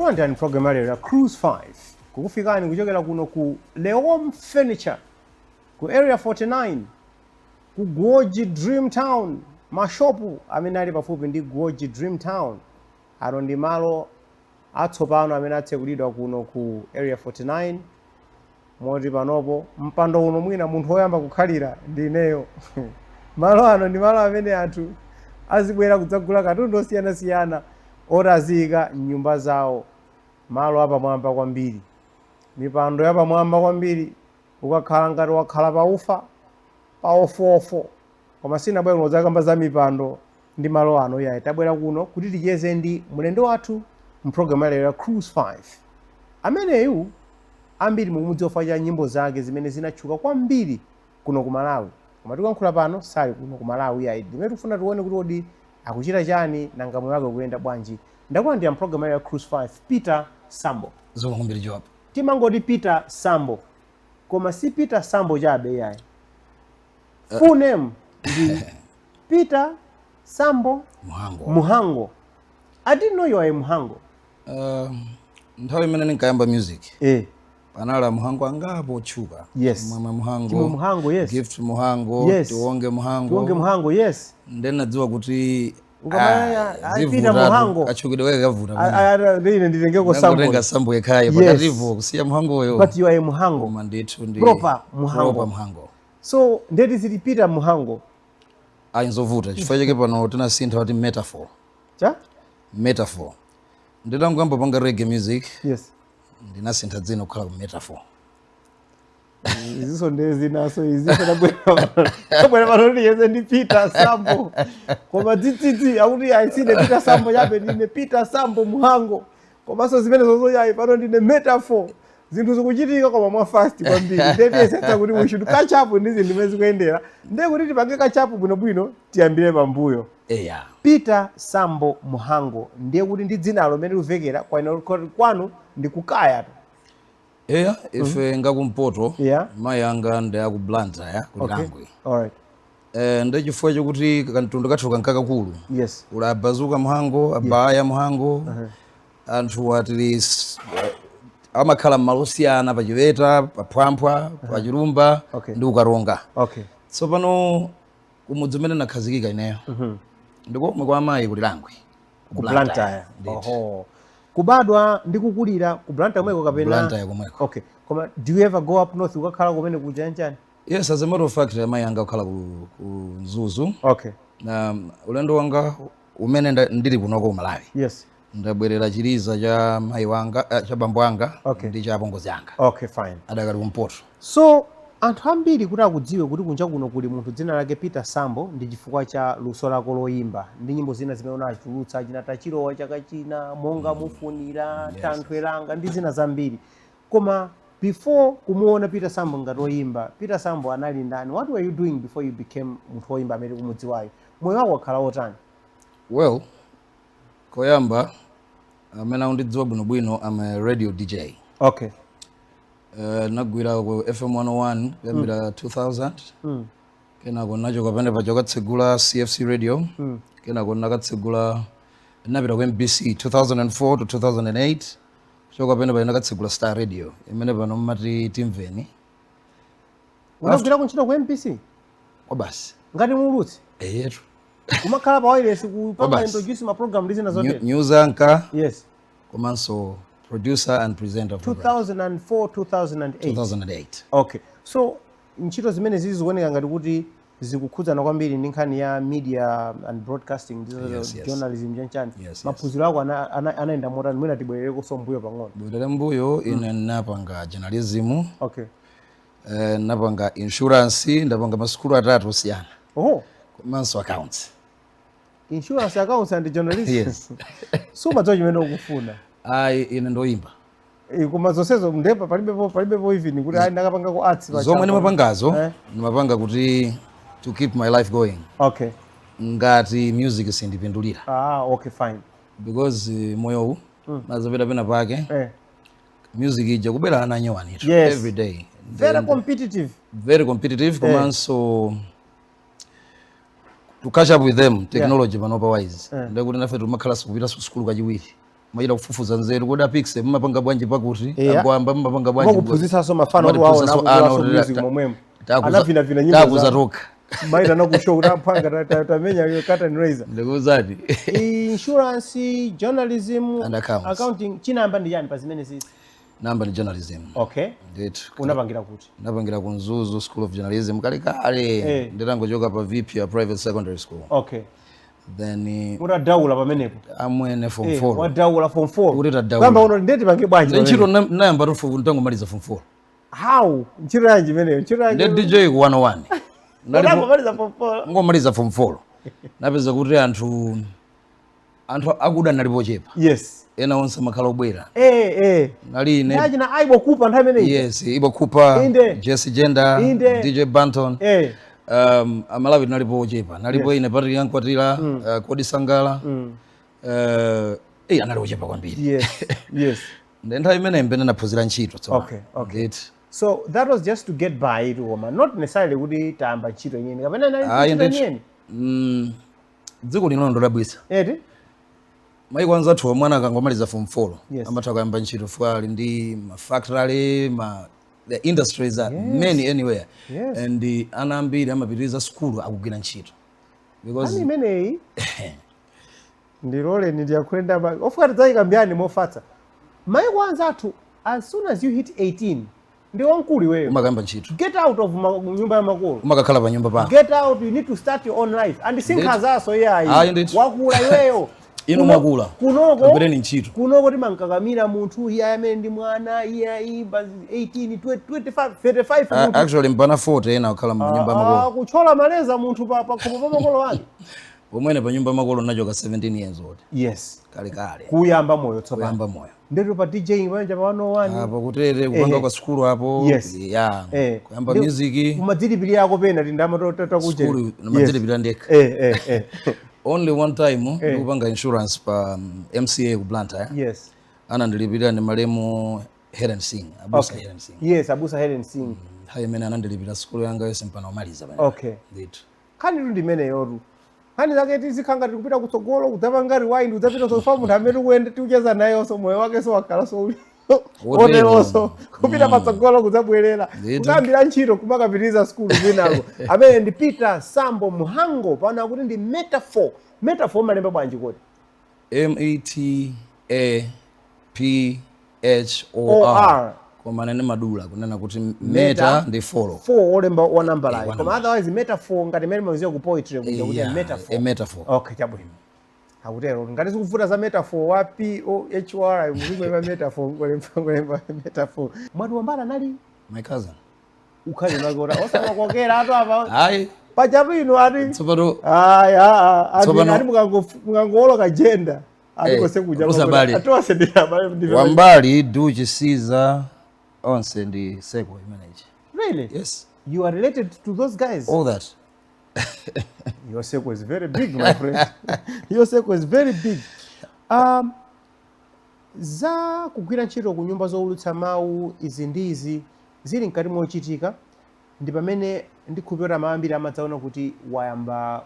ndakulandirani program ya Cruise 5 kukufikani kuchokera kuno ku Leom Furniture ku area 49 ku Gwoji Dream Town mashopu amene ali pafupi ndi Gwoji Dream Town. Ano ndi malo atsopano amene atsekulidwa kuno ku area 49 moti panopo mpando uno mwina munthu woyamba kukhalira ndi ineyo. Malo ano ndi malo amene anthu azibwera kudzagula katundu osiyanasiyana otazika nyumba zawo. Malo apamwamba kwambiri, mipando yapamwamba kwambiri, ukakhala ngati wakhala paufa paofofo. Koma sinabwera kudzakamba za mipando ndi malo ano yayi. Tabwera kuno kuti ticheze ndi mlendo wathu mprogramu ya Cruise 5 ameneyu ambiri mumudzi ofa nyimbo zake zimene zinatchuka kwambiri kuno ku Malawi. Koma tikuyankhula pano sali kuno ku Malawi yayi. Ndimene tikufuna tione kuti kodi akuchita chani nanga moyo wake kuyenda bwanji. Ndakulandira mprogramu ya Cruise 5 Peter Sambo. Zoma kumbiri job. Timangoti Peter Sambo. Koma si Peter Sambo chabe yayi. Full name ndi Peter Sambo Muhango. I didn't know you are a Muhango. Nthawi imene ndinkayamba music. Panala Muhango angapo otchuka. Yes. Mama Muhango. Timo Muhango, yes. Gift Muhango. Yes. Tiwonge Muhango. Tiwonge Muhango, yes. Then nadziwa kuti Peter Muhango achukidwe wake kavuta. Ndine nditengeko Sambo. Ndenga Sambo yekhaye pakati ivo kusiya Muhango yo. But you are a Muhango. Mandithu ndi proper Muhango. Proper Muhango. So that is the Peter Muhango. Ainzovuta chifukwa chake pano tinasintha kuti metaphor. Cha? Metaphor. Nditangamba panga reggae music. Yes. Ndinasintha dzina kukhala ku metaphor. Iziso ndezi naso iziso nabwera pano ndiyeze ndi Peter Sambo. Koma tititi akuti ayisine Peter Sambo yabe ndine Peter Sambo Muhango. Koma so zimene zozo yayi pano ndine metaphor. Zinthu zikuchitika koma mwa fast kwambiri. Ndebe setsa kuti we should catch up ndi zinthu zimene zikuyendera. Ndiye kuti tipange catch up bwino tiyambire pambuyo. Peter Sambo Muhango ndiye kuti ndi dzina lomene luvekera kwanu ndi kukaya. Ife ngakumpoto mai anga ndaku Blantyre kulangwe. Alright. Ndi chifukwa chokuti kantundu kathuka nkakakulu. Yes. Ulabazuka Muhango, abaya Muhango. Anthu atili amakhala malosiyana pachiveta, papwampwa, pachirumba ndi ukaronga. So pano kumudzi umene nakhazikika ineyo. Ndikomwe kwa amayi kuti Langwe. Ku Blantyre. Kubadwa ndi kukulira ku Blantyre komweko kapena? Blantyre komweko. Okay. Koma do you ever go up north ukakhala kumene kujanjani? Yes, as a matter of fact amayi anga kukhala ku Zuzu. Okay. Na ulendo wanga umene ndili kunoko Malawi. Yes. Ndabwerera chiliza cha mayi wanga cha bambo anga ndi cha apongozi anga. Okay, fine. Adakali kumpoto. So anthu ambiri kuti akudziwe kuti kunja kuno kuli munthu dzina lake Peter Sambo ndi chifukwa cha luso lako loyimba ndi nyimbo zina zimene unachulutsa chinata chilowa chaka china monga mufunira Thanthwe langa ndi zina zambiri. Koma before kumuona Peter Sambo ngati oyimba, Peter Sambo anali ndani? What were you doing before you became munthu oyimba amene kumudziwayo? Moyo wako wakhala otani? Well, koyamba amene undidziwa bwinobwino I'm a radio DJ. Okay. Nagwira ku FM 101 kuyambira 2000. Kenako nacho kapene pacho katsegula CFC radio. Kenako nakatsegula napita ku MBC 2004 to 2008. Choka kapene pacho nakatsegula Star Radio imene pano mmati Timveni. Unagwira kuntchito ku MBC? Kwa basi. Ngati mulutsi? Yetu. Umakhala pa wireless kupanga introduce ma program ndi zina zote? News anchor. Yes. Komanso producer and presenter. 2004, 2008. 2008. Okay. So ntchito zimene zikuoneka ngati kuti zikukhudzana kwambiri ndi nkhani ya media and broadcasting, journalism chanchani. Maphunziro ako anaenda motani mwina tibwerereko sombuyo pang'ono. Bwerere mbuyo ine napanga journalism. Okay. Napanga insurance, ndapanga masukulu atatu osiyana. Komanso accounts. Insurance, accounts and journalism. Yes. So madzo chimene ukufuna. Ine ndoyimba. Koma zonsezo ndepa palibepo even kuti ndakapanga ku arts pa. Zomwe ndimapangazo, ndimapanga kuti to keep my life going. Okay. Ngati music sindipindulira. Okay, fine. Because moyo nazapita pena pake. Music ija kubera ananyowani every day. Very competitive. Very competitive. Komanso to catch up with them technology panopa wise. Ndikuti nafe tumakhala sikupita school kachiwiri. mayira kufufuza nzeru koda Pixie mumapanga bwanji pakuti Yeah. agwamba mumapanga bwanji kuphunzitsa so mafano wao na music momwemo anavina vina nyimbo takuza toka maida na kushow rapanga tamenya yo curtain raiser ndikuzati insurance journalism And accounting chinamba ndi yani pa zimene sisi namba ni journalism. Okay. Ndithu. Unapangira kuti? Napangira ku Mzuzu School of Journalism kale nditangochoka pa VP ya private secondary school. Okay. Then unadaula pamenepo amwene form 4. Wadaula form 4. Kuti tadaula. Kwamba uno ndeti pange bwanji. Nchiro nayamba tofu ndangomaliza form 4. How? Nchiro yanji meneyo? Nchiro yanji. Ndi DJ ku 101. Nalipomaliza form 4. Ngomaliza form 4. Napeza kuti anthu akuda nalipochepa. Yes. Ena onse makhala obwera. Nali ine. Yaji na Aibo Cooper nthawi imeneyi. Yes, Ibo Cooper, Jesse Gender, DJ Banton. Amalawi nalipo ochepa. Nalipo ine Patrick Yankwatira, Kodi Sangala. Anali ochepa kwambiri. Yes. Nthawi imeneyi mbene naphunzira ntchito tsopano. Okay. So that was just to get by to woman, not necessarily kuti tamba ntchito yenyewe. Kapena nali ntchito yenyewe. Dziko lino ndodabwisa. Mai kwanza athu mwana akangomaliza form 4 amatha kuyamba ntchito fuali ndi ma factory the industries are many anywhere and ana ambiri amapitiriza school akugwira ntchito because imeneyi ndilole ndiyakwenda ofukati dzayikambiyani mofatsa mai kwanza athu as soon as you hit 18 ndi wankulu wewe umakamba ntchito get out of nyumba ya makolo umakakhala pa nyumba pa get out, you need to start your own life and sinkhazaso yayi wakula iweyo inu mwakula kunoko ntchito kunoko timankakamira munthu iye amene ndi mwana iye ayimba 18 25 35 munthu actually mpana 40 ena akhala mu nyumba makolo kuchola maleza munthu pa khomo pa makolo wake pomwene pa nyumba makolo nachoka 17 years old. Yes, kale kuyamba moyo tsopano kuyamba moyo ndeto pa DJ manja pa 101 hapo kutere kupanga kwa school hapo kuyamba music umadzilipili yako pena tindama tatakuja school umadzilipili ndeka only one time ndikupanga insurance pa MCA ku Blantyre. Yes. Anandilipira ndi malemu Helen Singh, Abusa Helen Singh. Yes, Abusa Helen Singh. Hayo mene anandilipira school yanga yose mpana umaliza bana. Okay. Ndithu. Kani ndi mene yoru. Kani zake tizikhanga tikupita kutsogolo kudzapanga rewind udzapita so fa munthu amene kuenda tiucheza naye so moyo wake so wakhala so oneloso kupita patsogolo kudzabwerera kutambira ntchito kumakapitiriza school kwinako amene ndi Peter Sambo Muhango pana kuti ndi metaphor malemba bwanji kodi METAPHOR koma nene madula kunena kuti meta ndi follow olemba wa number line koma otherwise metaphor ngati mene maziwa ku poetry kuti metaphor okay chabwino akutero ngati zikuvuta za metaphor wa POHR mulikuwa metaphor ngolemba metaphor mwatu wambala nali my cousin ukhali nakora osamakokera ato apa hayi pachapino ati tsopano ati mukangoloka gender aliko sekuja atose ndi wambali Duchi Caesar onse ndi Sekwe manager. Really? Yes. You are related to those guys? All that. Your Sekwe is very big, my friend. Your Sekwe is very big. Za kugwira ntchito ku nyumba zowulutsa mawu izi ndizi zili mkati mochitika ndi pamene ndikhupira maambiri amadzaona kuti wayamba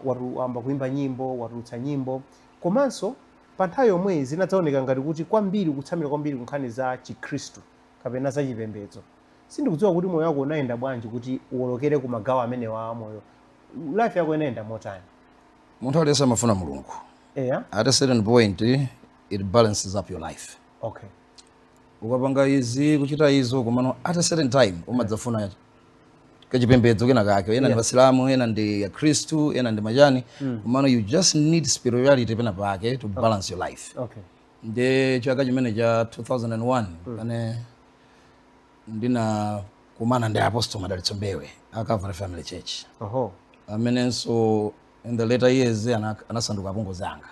kuimba nyimbo watulutsa nyimbo komanso pa nthawi yomwe zinadzaoneka ngati kuti kwambiri kutsamira kwambiri kunkhani za Chikhristu kapena za chipembedzo sindikudziwa kuti moyo wako unayenda bwanji kuti uwolokere ku magawo amene wa moyo life yako inayenda motani munthu alesa amafuna mulungu at a certain point it balances up your life. Okay. Ukapanga izi kuchita izo komano at a certain time umadzafuna kachipembedzo kena kake ena ndi Wasilamu ena ndi ya Kristu ena ndi majani komano you just need spirituality pena pake to balance your life. Okay. Nde chaka chimene cha 2001 pane ndina kumana ndi Apostle Madalitso Mbewe Calvary Family Church. Amenenso in the later years anasanduka apongozi anga.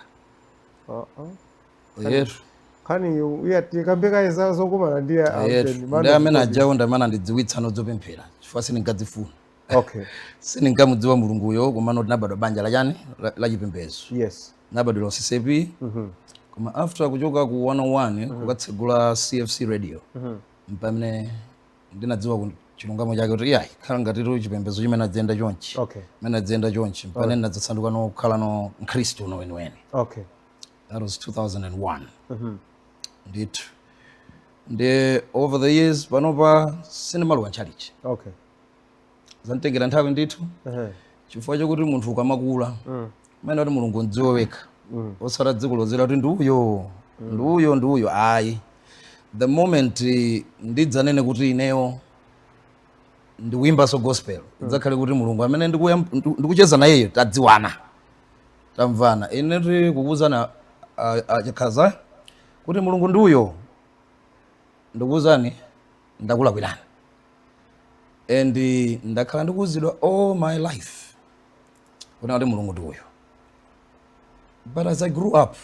Yetu kani uyatikambe iza zokumana ndiye ndi amene ajaonda mana ndidziwitsa nozopemphera chifukwa sindingadzifuna. Okay. Sindingamudziwa mulunguyo komano tinabadwa banja la chani la chipembedzo. Yes. Nabadwa lonsesepi. Koma after kuchoka ku 101 kukatsegula CFC radio mpamene ndinadziwa chilungamo chake kuti yayi khala ngati chipembedzo chimene adzenda chonchi. Okay. Mene adzenda chonchi mpamene ndadzasanduka no kukhala no Mkhristu no weniweni. Okay. That was 2001. ndithu ndi over the years panopa sindimaluwa ntchalichi Okay. zanditengera nthawi ndithu chifukwa chokuti munthu ukamakula maana kuti mulungu ndidziwe wekha osati dziko lozera kuti ndiuyo ayi the moment ndidzanene kuti ineyo ndikuimbaso gospel idzakhale kuti mulungu amene ndikucheza nayeyo tadziwana tamvana ine ti kukuuzana achikhaza kuti mulungu ndiuyo ndikuuzani ndakulakwirani and ndakhala ndikuuzidwa all my life kuti mulungu ndiuyo. But as I grew up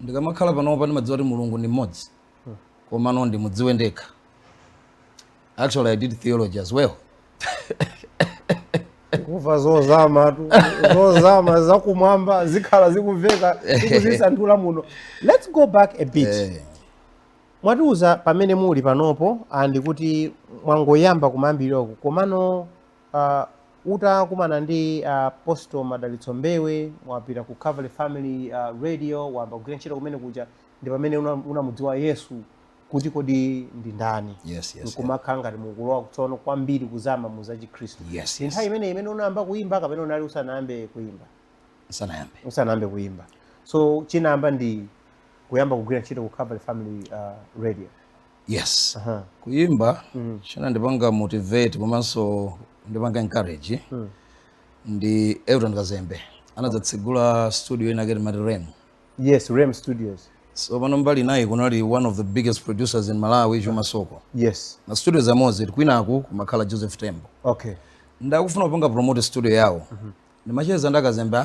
ndikamakhala panopa ndimadziwa kuti mulungu ndi mmodzi komano ndimudziwe ndekha. Actually I did theology as well. Kuva zozama zakumwamba zikhala zikuveka zikuzisanthula muno. Let's go back a bit. Mwatiuza pamene muli panopo andi kuti mwangoyamba kumayambiroko komano utakumana ndi Apostle Madalitso Mbewe mwapita ku Calvary Family Radio wamba kugwira ntchito kumene kuja ndi pamene unamudziwa Yesu kuti kodi ndi ndani. Yes. Nkumakhala ngati mukulowa kutsono kwambiri kuzama mu za Chikhristu. Yes. Nthawi imene unayamba kuimba kapena unali usanayambe kuimba? Usanayambe kuimba. So chinayamba ndi kuyamba kugwira ntchito ku Calvary Family Radio. Yes. Kuimba chinandipanga motivate komanso ndipanga encourage ndi Elton Kazembe anadzatsegula studio ina ngati Rem. Yes, Rem Studios. So pano mbali naye kunali one of the biggest producers in Malawi, Juma Soko. Yes. Na studio za Mozart kwinaku kumakhala Joseph Tembo. Okay. Ndakufuna kupanga promote studio yawo. Ndimacheza ndakazembe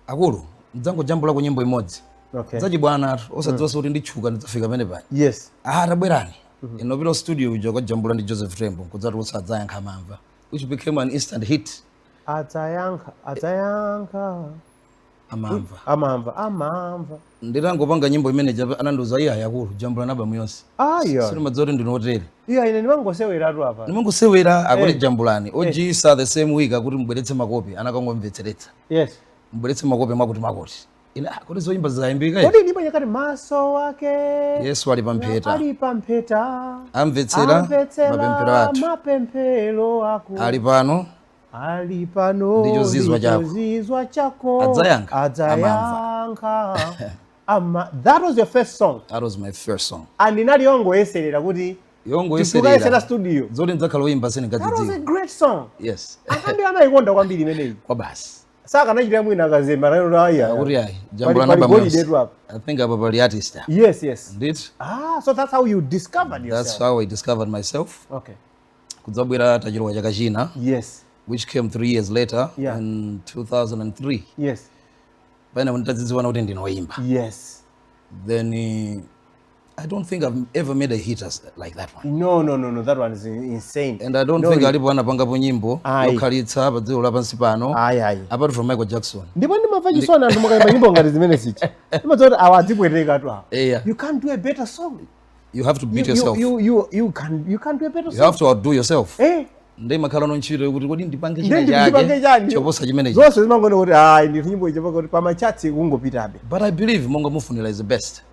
akulu ndzango jambula ku nyimbo imodzi. Okay. Zaji bwana osadziwa kuti ndichuka ndidzafika pamene pano. Yes. Tabwerani. Inopita studio uja kwa jambula ndi Joseph Tembo kudzati usadzayankha mamva, which became an instant hit. Adzayankha amamva. Nditangopanga nyimbo imene anandiuza iya yakulu jambula naba muyonse. Sinimadziwa ndino hotel. Ine ndimangosewera apa. Ndimangosewera akuti jambulani. Ojisa the same week akuti mbweretse makopi anakangomvetseretsa. Yes. Mbweretse makopi makoti. Ina kuti zoimba zaimbika. Kodi ndipo yakati maso wake. Yesu ali pampheta. Amvetsera mapemphero ako. Ali pano. Ndicho zizwa chako. Adzayankha. That was your first song? That was my first song. And inali yongoyeserera kuti yongoyeserera studio. Zoti ndzakhala woimba senengadzidziwa. That was a great song. Yes. Akandi anayikonda kwambiri imeneyi. Kwa basi. Saka nachita mwina Kazembe aya. Jambula naba muyonse. I think I'm a artist. Yes. Indeed. So that's how you discovered yourself. That's how I discovered myself. Okay. Kudzabwera tachilowa chakachina. Yes. Which came 3 years later in 2003. Yes. Pena ndadzidziwana kuti ndinoimba. Yes. Then I don't think I've ever made a hit like that one. No. That one is insane. And I don't think alipo anapangapo nyimbo yokhalitsa pa dziko lapansi pano. Apart from Michael Jackson. Ndipo ndimamva chisoni anthu makaimba nyimbo ngati zimene zichi. Ndimadziwa kuti awadzipweteka tu awo. You can't do a better song. You have to beat yourself. You can't do a better song. You have to outdo yourself. Ndi makhala ntchito kuti kodi ndipange china chake choposa chimenechi. Zonse zimangone kuti ndi nyimbo ichapa kuti pamachatsi kungopitabe. But I believe monga mufunira is the best.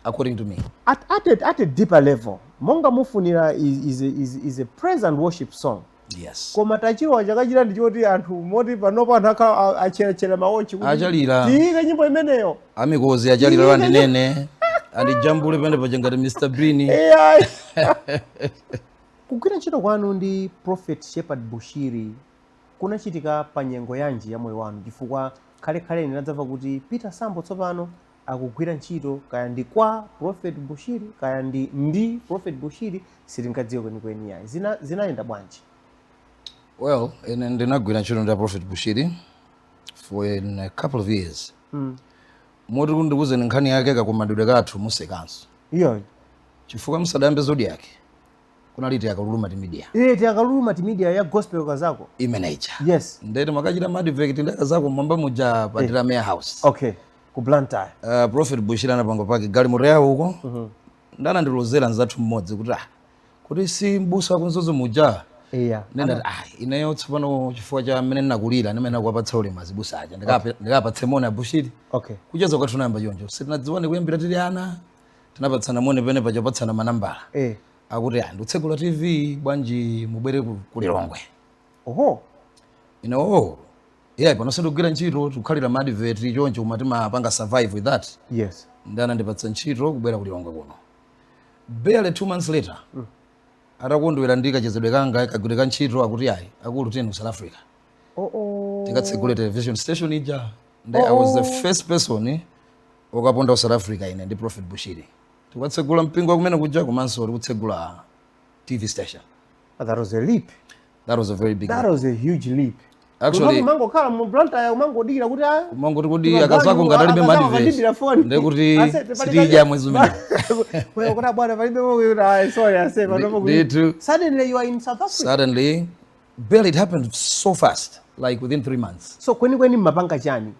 According to me, at a deeper level, Monga Mufunira is a praise and worship song. Yes. Koma tachiwa chakachira ndichoti anthu moti panopo anthu achera maochi kuti achalira tiike nyimbo imeneyo. Amikozi achalira landinene andijambule pende pachangati Mr. Brini. Kugwira ntchito kwanu ndi Prophet Shepherd Bushiri kunachitika pa nyengo yanji ya moyo wanu chifukwa kale ndinadzamva kuti Peter Sambo tsopano akugwira ntchito kaya ndi kwa Prophet Bushiri kaya ndi Prophet Bushiri sitingadziwe kwenikweni yayi zinayenda bwanji? Well, ndinagwira ntchito ndi Prophet Bushiri for a couple of years. Moti kundikuze nkhani yake kakumadwidwe kathu musekanso. Iyo chifukwa musadayambe zodi yake kunali Tiakalulu Media. Tiakalulu Media ya gospel kazako imeneja. Yes. Ndeti makachita madivect ndakazako mwamba muja patira Mayor House. Okay. Ku Blantyre. Prophet Bushiri anapanga pake galimoto yawo huko. Ndana ndilozera nzathu mmodzi kuti si mbusa kunzozo muja. Nenda inayo tsopano chifukwa cha mmene ndinakulira ndimene nakuwapatsa ulemu azibusa aja ndikapatse mona Bushiri. Okay. Kucheza kwathu namba yonjo sitinadziwane kuyambira tili ana tinapatsana moni pene pachapatsana manambala akuti ndikutsegula TV bwanji mubwere ku Lilongwe. Oho. Yeah, pano sindikugwira ntchito tikukhalira ma advert choncho umati mapanga survive with that. Yes. Ndana ndipatsa ntchito kubwera ku Lilongwe kuno. Barely 2 months later. Atakondwera ndikachezedwe kanga kagwirika ntchito akuti ayi akulu tenu South Africa. Tikatsegula television station ija. I was the first person okaponda South Africa ine ndi Prophet Bushiri. Tikatsegula mpingo kumene kuja komanso tikutsegula TV station. That was a leap. That was a very big leap. That was a huge leap. Actually, mango kala mu Blantyre umangodi kuti akazako ngatalibe madivate ndekuti sitija mwezi umene. Wewe kuna bwana palibe wewe sorry I say suddenly you are in South Africa. Suddenly, barely it happened so fast, like within 3 months. So kweni mapanga chani?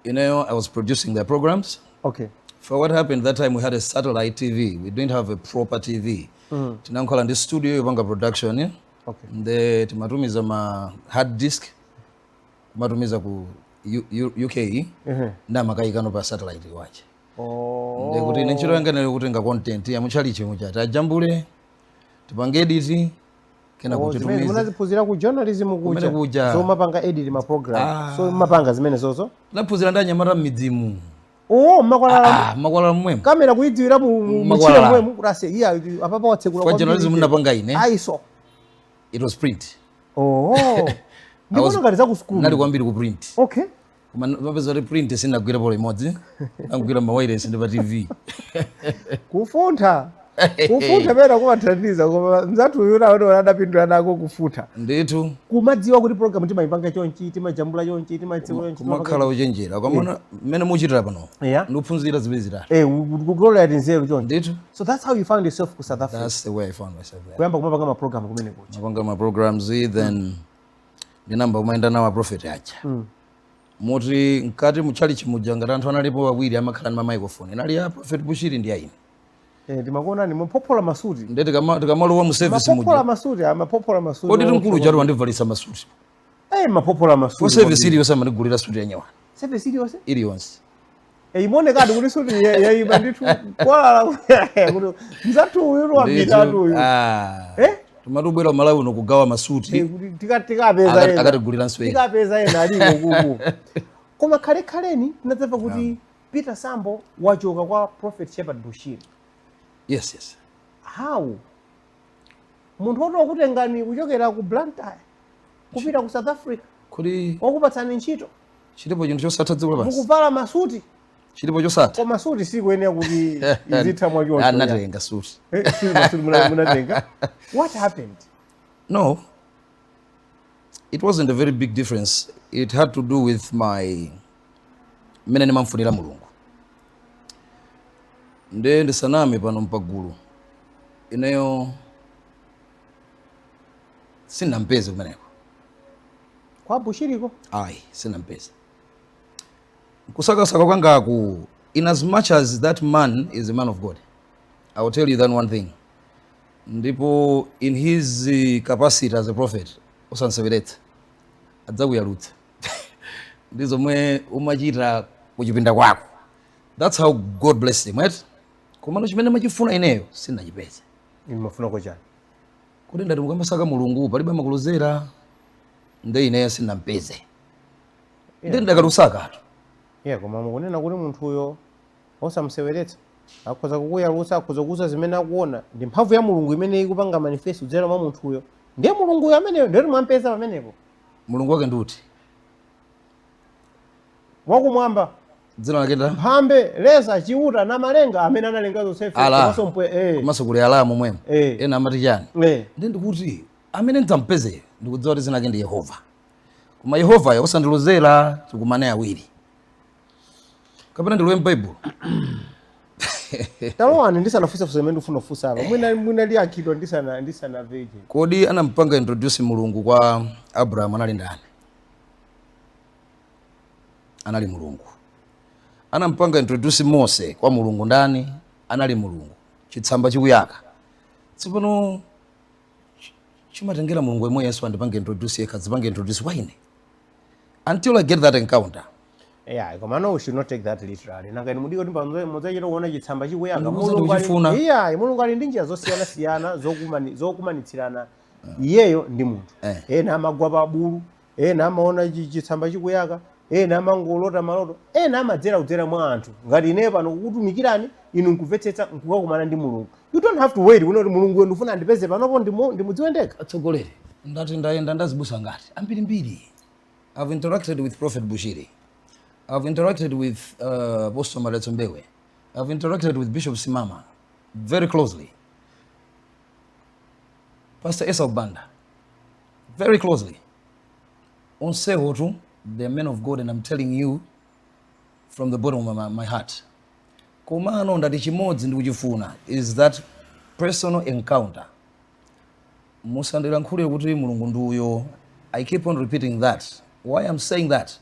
I was producing their programs. Okay. For what happened that time, we had a satellite TV. We didn't have a proper TV. Tinankola ndi studio yopanga production. Yeah? Okay. Nde timatumiza ma hard disk, timatumiza ku UK, nda makayikano pa satellite wache. Nde kuti nenchiro yanga nali kutenga content ya muchalichi muchata ajambule, tipange edit, kena kuti tumiza. Munazipuzira ku journalism kuja. So mapanga edit ma program. So mapanga zimene zozo. Napuzira ndanyamata midzimu. Makwala mwemu. Kamera kuidziwira mu chile mwemu kurase iya apapa watsegula kwa journalism ndapanga ine. Aiso. It was print. Ndikuona ngati za ku school. Nali kwambiri ku print. Okay. Mapeza print sindagwira pole imodzi. Angwira ma wireless ndi pa TV. Kufuntha pera kumathandiza koma mzathu uyu adapindula nako kufuta. Ndithu. Kumadziwa kuti program timayipanga chonchi, timajambula chonchi, timatsegula chonchi. Kumakhala uchenjera. Kwamona mmene muchitira pano. Ndikuphunzira zimene zitatu. Kuglorious nzeru chonchi. Ndithu. So that's how you found yourself ku South Africa. That's the way I found myself there. Kuyamba kumapanga ma program kumene kucha. Mapanga ma programs then ndinamba umaenda nawo Prophet acha. Moti nkati muchali chimujanga anthu analipo awiri amakhala ndi microphone. Nali ya Prophet Bushiri ndi ayi. Ndimakuona ni mpopola masuti. Ndete tikamalowa mu service muja. Mapopola masuti. Kodi mkulu chatu wandivalisa masuti. Mapopola masuti. For service ili yosama ndigulira suti ya nyawa. Service ili yose? Ili yonse. Imone kadi kuti suti yayiba ndithu kwala kuti mzathu uyu wapitatu uyu. Tumatubwera Malawi uno kugawa masuti. Tikapeza ena. Akatigulira nswera. Tikapeza ena aliko kuku. Koma khaleni tinadzamva kuti Peter Sambo wachoka kwa Prophet Shepherd Bushiri. Yes. How? Munthu wakutengani kuchokera ku Blantyre kupita ku South Africa. Kodi wakupatsani ntchito. Chilipo chinthu chosatha dziko lapansi. Mukuvala masuti. Chilipo chosatha. Koma suti sikuyenera kuti izitha mwachoncho. Anatenga suti. Masuti munatenga. What happened? No. It wasn't a very big difference. It had to do with my mene ndimamfunira Mulungu. Ndi saname pano mpagulu. Ineyo sina mpeza kumeneko. Kwa Bushiriko? Ayi, sina mpeza. Kusaka kwangaku, in as much as that man is a man of God, I will tell you that one thing. Ndipo in his capacity as a prophet, osansevereta, adzakuyalutsa. Ndizo mwe umachita kuchipinda kwako. That's how God blessed him, right? Komano chimene machifuna ineyo sinachipeza. Mafuna kwa chani? Kuti ndati mukamasaka Mulungu palibe makulozera nde ineyo sinampeze. Ndi ndakalusaka atu. Koma mukunena kuti munthu uyo osamseweretsa akhoza kukuyalutsa akhoza kuuza zimene akuona ndi mphamvu ya Mulungu imene ikupanga manifest kudzera mwa munthu uyo. Ndiye Mulungu uyo ameneyo ndiye mwampeza pamenepo. Mulungu wake nduti wakumwamba dzina lake nda mphambe leza chiuta na malenga amene analenga zonse komanso komanso kuli alamu mwema ena amati chani ndi ndikuti amene ndidzampeze ndikudziwa kuti dzina lake ndi Yehova. Koma Yehova osandilozera tikumane awiri kapena ndilowe m'Baibulo. Talowani ndisanafunsa zimene ndifuna kufunsa apa mwina liyakhidwa ndisana veje. Kodi anampanga introduce Mulungu kwa Abraham anali ndani? Anali Mulungu. Anampanga introduce Mose kwa Mulungu ndani? Anali Mulungu. Chitsamba chikuyaka. Tsopano chimatengera Mulungu yemwe Yesu andipanga introduce yekha zipange introduce waine. Until I get that encounter, Yeah, koma no, we should not take that literally. Nanga mudiko timba muzachita kuona chitsamba chikuyaka. Mulungu ali ndi njira zosiyana-siyana zokumanitsirana iyeyo ndi munthu. Ena amagwa pa bulu, ena amaona chitsamba chikuyaka, ena amangolota maloto, ena amadzera mwa anthu. Ngati ine pano kukutumikirani, inu nkumvetsetsa nkukakumana ndi Mulungu. You don't have to wait kunoti Mulungu wenu ndifuna andipeze panopo ndimudziwe ndekha. Atsogoleri, ndati ndayenda ndazibusa ngati ambirimbiri. I've interacted with Prophet Bushiri. I've interacted with Apostle Maletso Mbewe. I've interacted with Bishop Simama very closely. Pastor Esau Banda, very closely. On Sehotu, they're men of God, and I'm telling you from the bottom of my heart. Komano ndati chimodzi ndikuchifuna is that personal encounter. Musandira nkhule kuti Mulungu nduyo. I keep on repeating that. Why I'm saying that?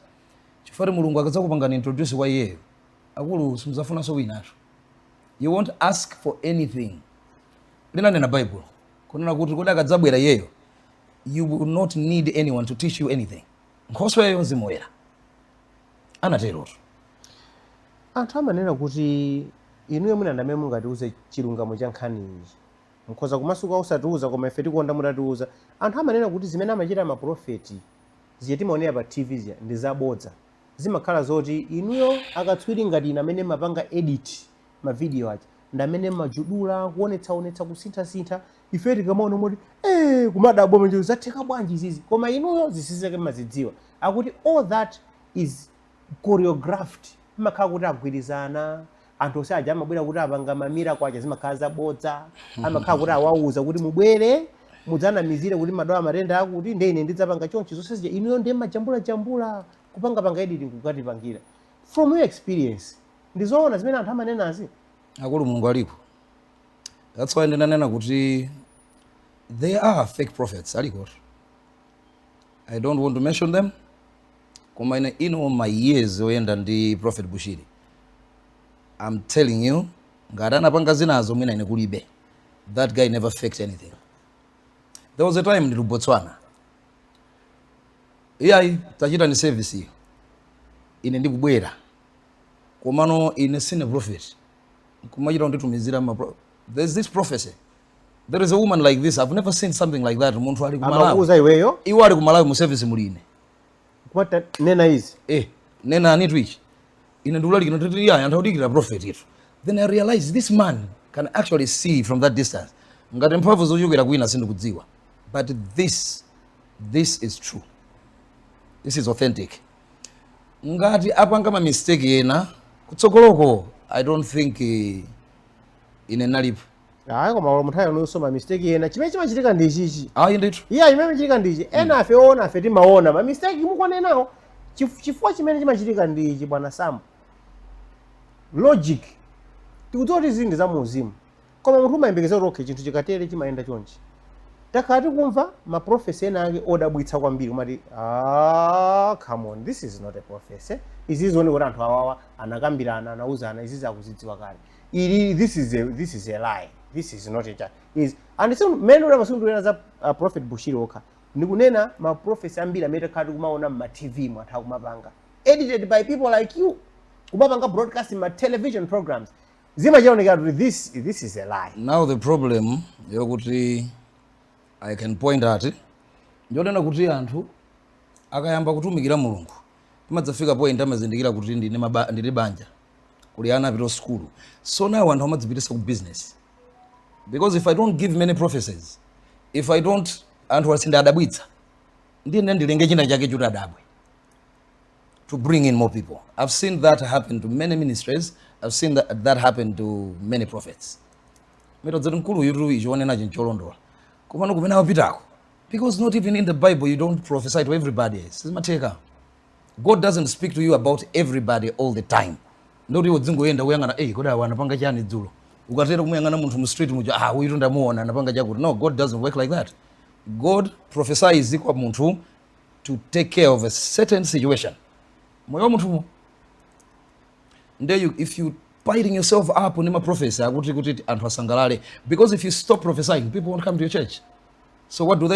Chifukwa Mulungu akadzakupangani introduce kwa iyeyo. Akulu simuzafuna so winatu. You won't ask for anything. Linanena Bible. Kunena kuti kodi akadzabwera iyeyo. You will not need anyone to teach you anything. Nkhoswe yonse moyera. Anatero. Anthu amanena kuti inuyo mwina ndamene mungatiuze chilungamo cha nkhani ichi. Nkhoza kumasuka usatiuza koma ife tikonda mutatiuza. Anthu amanena kuti zimene amachita maprofeti ziye timaonera pa TV ziya ndi zabodza. Zimakhala zoti inuyo akatswiri ngati ine amene mapanga edit ma video aja ndamene majudula kuonetsa kusintha ife tikamaona moti kumadabwa manje zatheka bwanji izizi koma inuyo zisizeke mazidziwa akuti all that is choreographed. Makhala kuti agwirizana anthu onse aja amabwera kuti apanga mamira kwacha zimakhala zabodza. Amakhala kuti awauza kuti mubwere mudzanamizire kuti madawa matenda akuti ndine ndidzapanga chonchi zonse zija inuyo ndiye majambula kupanga editing kukatipangira. From your experience ndizoona zimene anthu amanenazi. Akulu Mulungu alipo. That's why ndinanena kuti there are fake prophets aliko. I don't want to mention them. Koma in all my years oyenda ndi Prophet Bushiri, I'm telling you, ngati anapanga zinazo mwina ine kulibe. That guy never faked anything. There was a time in Botswana. Iya tachita ni service hiyo. Ine ndikubwera. Komano ine sine prophet. Kumajira nditumizira there's this prophecy. There is a woman like this. I've never seen something like that. Munthu ali kumalawi. Amakuza iweyo? Iwo ali kumalawi mu service muline. Kwata nena izi. Nena ani twitch. Ine ndulali kino titiya anthu odikira prophet itu. Then I realized this man can actually see from that distance. Ngati mphamvu zochokera kwina sindikudziwa. But this is true. This is authentic. Ngati apanga ma mistake yena kutsogoloko I don't think ine nalipo. Hayi koma munthu ayo nosoma mistake yena chimene chimachitika ndi ichichi. Ayi ndithu. Imene chimachitika ndi ichi. Ena afe ona afe timaona ma mistake mukone nawo. Chifukwa chimene chimachitika ndi ichi bwana Sam. Logic. Tikudziwa kuti zinthu za muuzimu. Koma munthu umayembekeza kuti okay chinthu chikatere chimayenda chonchi. Takati kumva ma prophecy ena ake odabwitsa kwambiri umati come on, this is not a prophecy. Izi zone kuti anthu awawa anakambirana anauzana izi zakuzidziwa kale. This is a lie. This is not a is and so men ora masundu za Prophet Bushiri okha. Nikunena ma prophecy ambiri amene takati kumaona ma TV mwatha kumapanga. Edited by people like you. Kumapanga broadcasting ma television programs. Zimajaoneka kuti this is a lie. Now the problem yokuti I can point at ndionena kuti anthu akayamba kutumikira Mulungu timadzafika point amazindikira kuti ndine banja kuli ana apita school. So now anthu amadzipitisa ku business, because if I don't give many prophecies, if I don't anthu asinda adabwitsa ndine ndilenge china chake kuti adabwe to bring in more people. I've seen that happen to many ministries. I've seen that happen to many prophets. Metodzera mkulu yutu ichionena chincholondola kumano kumene apitako, because not even in the Bible you don't prophesy to everybody. Sizimatheka. God doesn't speak to you about everybody all the time. Not iwo dzingoyenda kuyangana kodi awa anapanga chani dzulo ukatera kumuyangana munthu mu street muja uyu ndamuona anapanga chakuti. No, God doesn't work like that. God prophesies kwa munthu to take care of a certain situation. Moyo munthu if you piling yourself up on a prophecy kuti anthu asangalale, because if you stop prophesying people won't come to your church. So what do?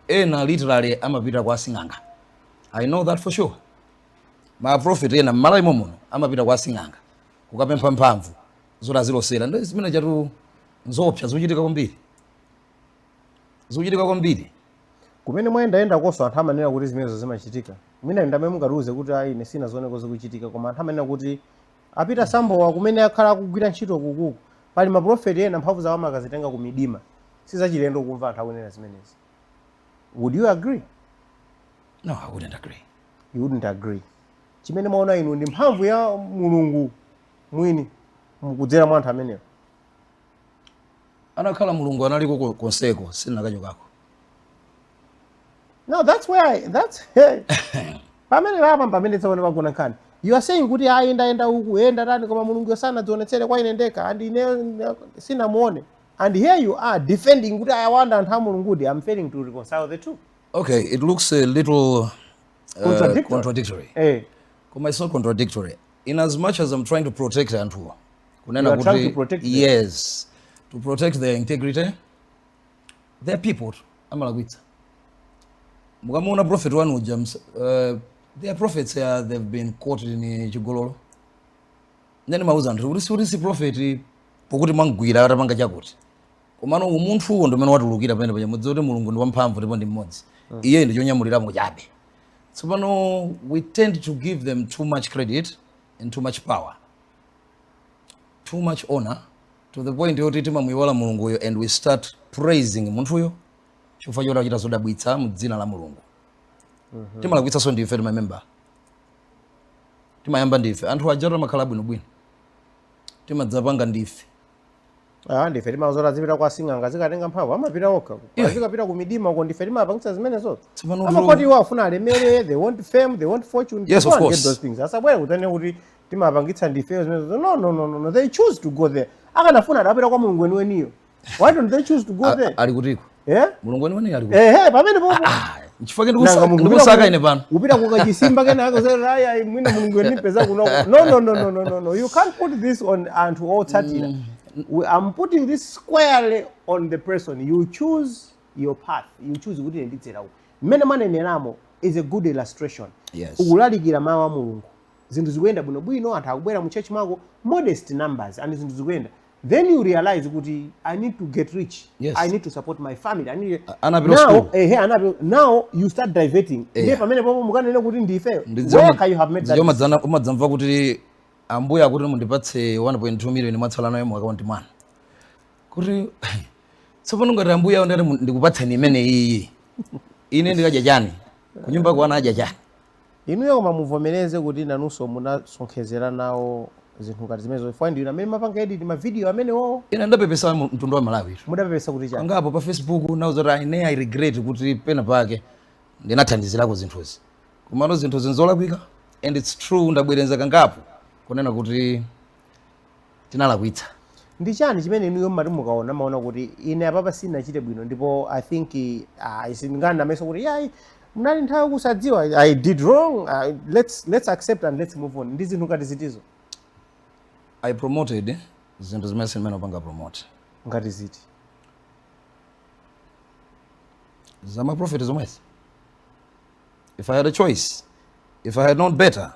Literally amapita kwa sing'anga. I know that for sure. ma prophet ena mmalo imo muno amapita kwa sing'anga kukapempha mphamvu zoti azilosera ndo zimene chatu nzopsa zochitika kwambiri kumene mwayenda koso anthu amanena kuti zimenezo zimachitika mwina ndamene mungatiuze kuti ayi ine sina zoneko zikuchitika koma anthu amanena kuti apita sambowa kumene akhala akugwira ntchito kukuku pali maprofeti ena mphamvu zawo amakazitenga ku midima sizachilendo kumva anthu akunena zimenezi. Would you agree? No, I wouldn't agree. You wouldn't agree. Chimene maona inu ndi mphamvu ya mulungu mwini mukudzera mwa anthu amenewo. Anakhala mulungu analiko konseko sinakachokako. No, that's pamene lapa pamene tsaone pagona nkhani. You are saying kuti enda uku enda tani koma mulungu sana dzionetsere kwa ine ndeka and ine sinamuone. And here you are defending kuti ayawanda anthu a mulungu. I'm failing to reconcile the two. Okay, it looks a little contradictory. Koma it's not contradictory. In as much as I'm trying to protect anthu. You are trying to protect them. Yes. To protect their integrity. Their people. Amalagwitsa. Mukamona prophet wanu James, their prophets they've been caught in chigololo. Nene mauza anthu kuti prophet pokuti mangwira atapanga chakuti. Komano umunthu ndo mene watulukira pamene paja mudziwa kuti mulungu ndi wamphamvu ndipo ndi mmodzi. Iye ndi chonyamuliramo chabe. So we tend to give them too much credit and too much power. Too much honor to the point yoti timamuyiwala mulunguyo and we start praising munthuyo chifukwa choti achita zodabwitsa mu dzina la mulungu. Timalakwitsanso ndife timamemba. Timayamba ndife. Anthu ajatu amakhala bwinobwino. Timadzapanga ndife. Ndife timazora zipita kwa sing'anga zikatenga mphamvu amapita okha. Zikapita ku midima uko ndife timapangitsa zimene zonse. Amakoti iwo afuna alemere, they want fame, they want fortune. Yes, of course. Get those things. Asabwera kutane kuti timapangitsa ndife zimene zonse. No. They choose to go there. Akanafuna adapita kwa mulungu weniyo. Why don't they choose to go there? Ali kutiko. Mulungu weniyo ali kutiko. Pamene popo. Nchifukwa ndikusaka ine pano. Upita kukachisimba kenako zeraya mwina mulungu wenipeza kuno. No. You can't put this on anthu otsatira. I'm putting this squarely on the person. You choose your path. You choose kuti nditsera uko. Mmene maneneramo is a good illustration. Yes. Ukulalikira mawu a mulungu. Zinthu zikuyenda bwinobwino anthu akubwera mu church mwako modest numbers and zinthu zikuyenda. Then you realize kuti I need to get rich. Yes. I need to support my family. I need now you start diverting. Pamene popo mukanene kuti ndife. Where you have made that. Umadzamva kuti ambuya kuti mundipatse 1.2 million mwatsala nayo mu account mwanu. Kuti tsopano ngati ambuya ndati ndikupatseni imene iyi. Ine ndikadya chani? Kunyumba kwana adya chani? Inuyo koma muvomereze kuti nanunso munasonkhezera nawo zinthu ngati zimenezo. Find you amene mapanga edit ma video amene wo. Ine ndapepesa mtundu wa Malawi. Mudapepesa kuti chani? Angapo pa Facebook nauza kuti I regret kuti pena pake ndinathandizirako zinthuzi. Komano zinthu zinzolakwika and it's true ndabwerenza kangapo. Kunena kuti tinalakwitsa. Ndi chani chimene inuyo mmati mukaona maona kuti ine apapa sinachite bwino ndipo I think isingana nameso kuti yayi mnali nthawi kusadziwa I did wrong. Let's accept and let's move on. Ndi zinthu ngati zitizo. I promoted zinthu zimene simene opanga promote. Ngati ziti. Zama prophet zomwezi. If I had a choice, if I had known better,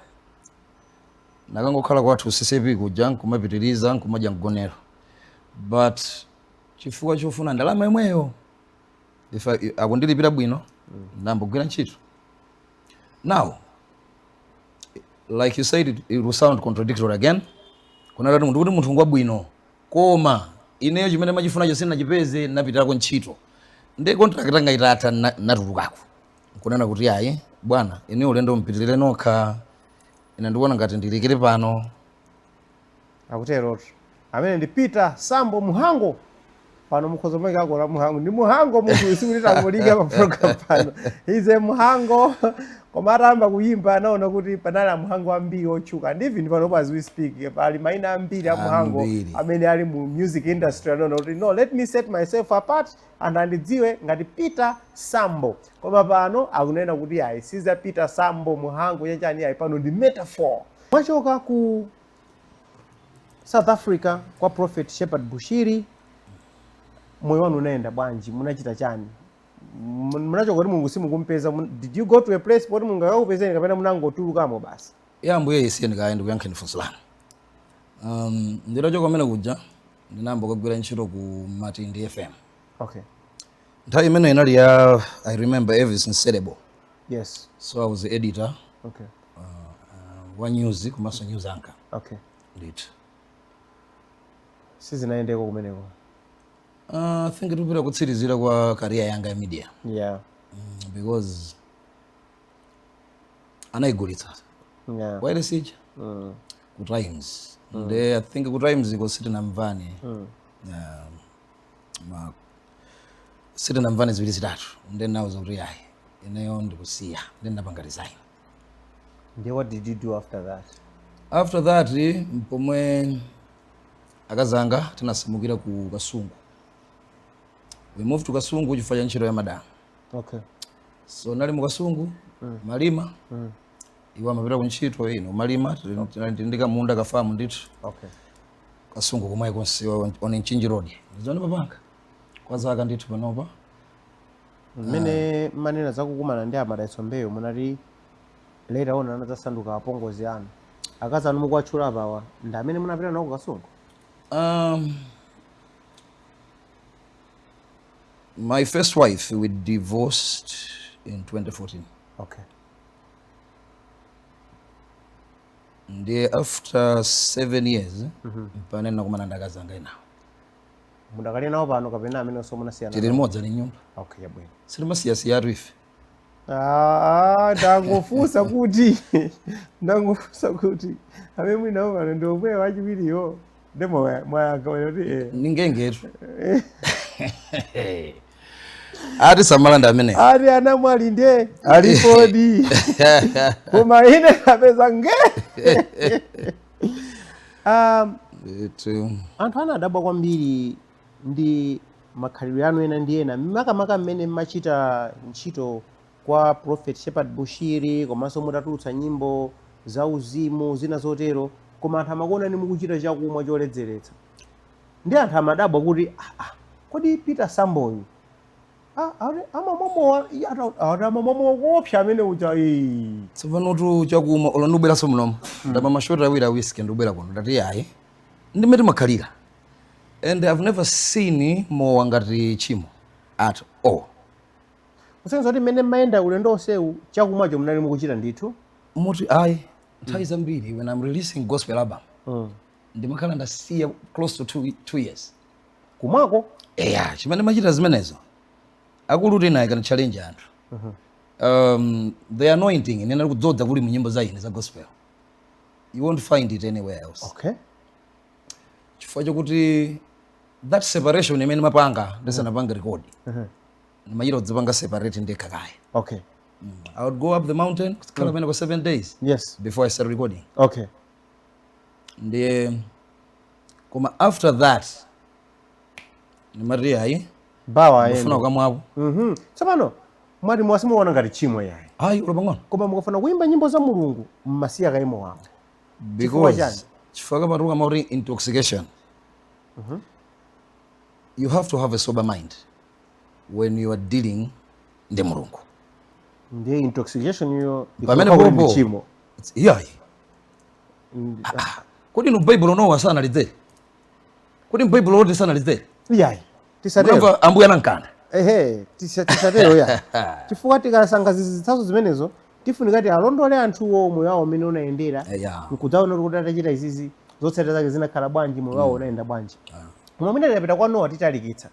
nakangokhala kwathu sisepi kuja nkumapitiriza nkumadya mgonero. But chifukwa chofuna ndalama yomweyo if akundilipira bwino ndambogwira ntchito. Now, like you said, it will sound contradictory again. Kunalati munthu kuti munthu ngwa bwino koma ineyo chimene machifunacho sinachipeze napitirako ntchito. Ndi contract anga itatha natulukako. Kunena kuti ayi bwana ineyo ulendo mpitirire nokha. Ina ndikuona ngati ndilikire pano. Akutero. Amene ndi Peter Sambo Muhango. Pano mukhozo mweka akora Muhango. Ndi Muhango munthu usikulita ngolika pa program pano. He's a Muhango. Koma atamba kuyimba anaona kuti panali Muhango ambiri otchuka. And even pano as we speak pali maina ambiri a Muhango amene ali mu music industry anaona kuti no, let me set myself apart and andidziwe ngati Peter Sambo. Koma pano akunena kuti ayi siza Peter Sambo Muhango chachani ayi pano ndi metaphor. Mwachoka ku South Africa kwa Prophet Shepherd Bushiri moyo wanu unaenda bwanji munachita chani? Munachoka kuti Mulungu simukumpeza. Did you go to a place poti Mulungu akakupezeni kapena munangotulukamo basi? ya mbuye yesiyeni kaya ndikuyankheni funso lanu. Nditachoka kumene kuja ndinayamba kugwira ntchito ku Matindi FM. Okay. Nthawi imene inali ya I remember Elvis Nsedebo. Yes. So I was the editor. Okay. Wa news komanso news anchor. Okay. Ndithu. Sizinaendeko kumeneko. I think itupita kutsirizira kwa career yanga ya media. Yeah. Because anaigulitsa. Yeah. Why sija? Ku Times. I think ku Times iko sitina mvani. Sitina mvani ziwiri zitatu. Then now zuri yayi. Ineyo ndikusiya. Then napanga resign. And what did you do after that? After that, mpomwe akazanga tinasimukira ku Kasungu. We moved to Kasungu chifukwa ntchito ya madam. Okay. So nali mu Kasungu, Malima. Iwa mapita ku ntchito ino Malima ndika munda kafamu ndithu. Okay. Kasungu kumwe konsiwa on Nchinji Road. Ndizone papanga. Kwa zaka ndithu panopa. Mmene manena zakukumana ndi Amadalitso Mbewu munati later on anazasanduka apongozi anu. Akaza anu mukwatchula apawa ndi amene munapita nawo ku Kasungu? My first wife, we divorced in 2014. Okay. And after 7 years, mpane nakumana ndakazanga ina. Mudakali nawo pano kapena amene so munasiyana? Tili limodzi ni nyumba. Okay, yabwino. Silimasiya yatu ife. Ndangofunsa kuti amene mwinawo pano ndi omwe wachiwiriyo ndemo mwayanga kuti Ningengetu. Ati samalanda amene. Ati anamwali nde alipodi. Koma ine kapeza nge. Anthu anadabwa kwambiri ndi makhalidwe anu ena ndi ena makamaka mmene mmachita ntchito kwa Prophet Shepherd Bushiri komanso mutatulutsa nyimbo za uzimu zina zotero, koma anthu amakuona ni mukuchita chakumwa choledzeretsa. Ndi anthu amadabwa kuti kodi Peter Samboyu amamomo kopsa amene uja tsopano chakumwa ola ndubweraso mnomo ndaba mashoti awiri a whiskey ndubwera kuno ndati yayi ndimeti makhalira. And I've never seen mowa ngati chimo at all. Kusenza kuti mmene mmayenda ulendo onsewu chakumwacho munali mukuchita ndithu? Muti ayi nthawi zambiri when I'm releasing gospel album ndimakhala ndasiya close to 2 years. Kumwako? Yeah, chimene machita zimenezo akuluti ina ikana challenge anthu. The anointing inena kudzodza kuli mu nyimbo za ine za gospel, you won't find it anywhere else. Okay. Chifukwa chokuti that separation imene mapanga ndisanapanga record nimachita kudzipanga separate ndekha kaya. Okay. I would go up the mountain kukhala pamene for 7 days. Yes. Before I start recording. Okay. Ndiye koma after that nimati ayi bawa yenu mufuna kukamwapo. Tsopano mwati mwasimuona ngati chimwe yayi. Ayi ulapang'ono. Koma mukafuna kuimba nyimbo za Mulungu mmasiya kaimo wawo. Because chifukwa patuka mauri intoxication. You have to have a sober mind when you are dealing ndi Mulungu. Ndi intoxication yo pamene popo chimo. Yayi. Kodi no Bible no wasana lidze. Kodi Bible loti sana lidze. Yayi. Tisatero. Mva ambuya nankana. Tisatero ya. Chifukwa tikasanga zizitsazo zimenezo tifunika kuti alondole anthuwo moyo wawo umene unayendera. Nkudzaona kuti atachita izizi zotsatira zake zinakhala bwanji moyo wawo unayenda bwanji. Koma mwina tapita kwa Nowa titalikitsa.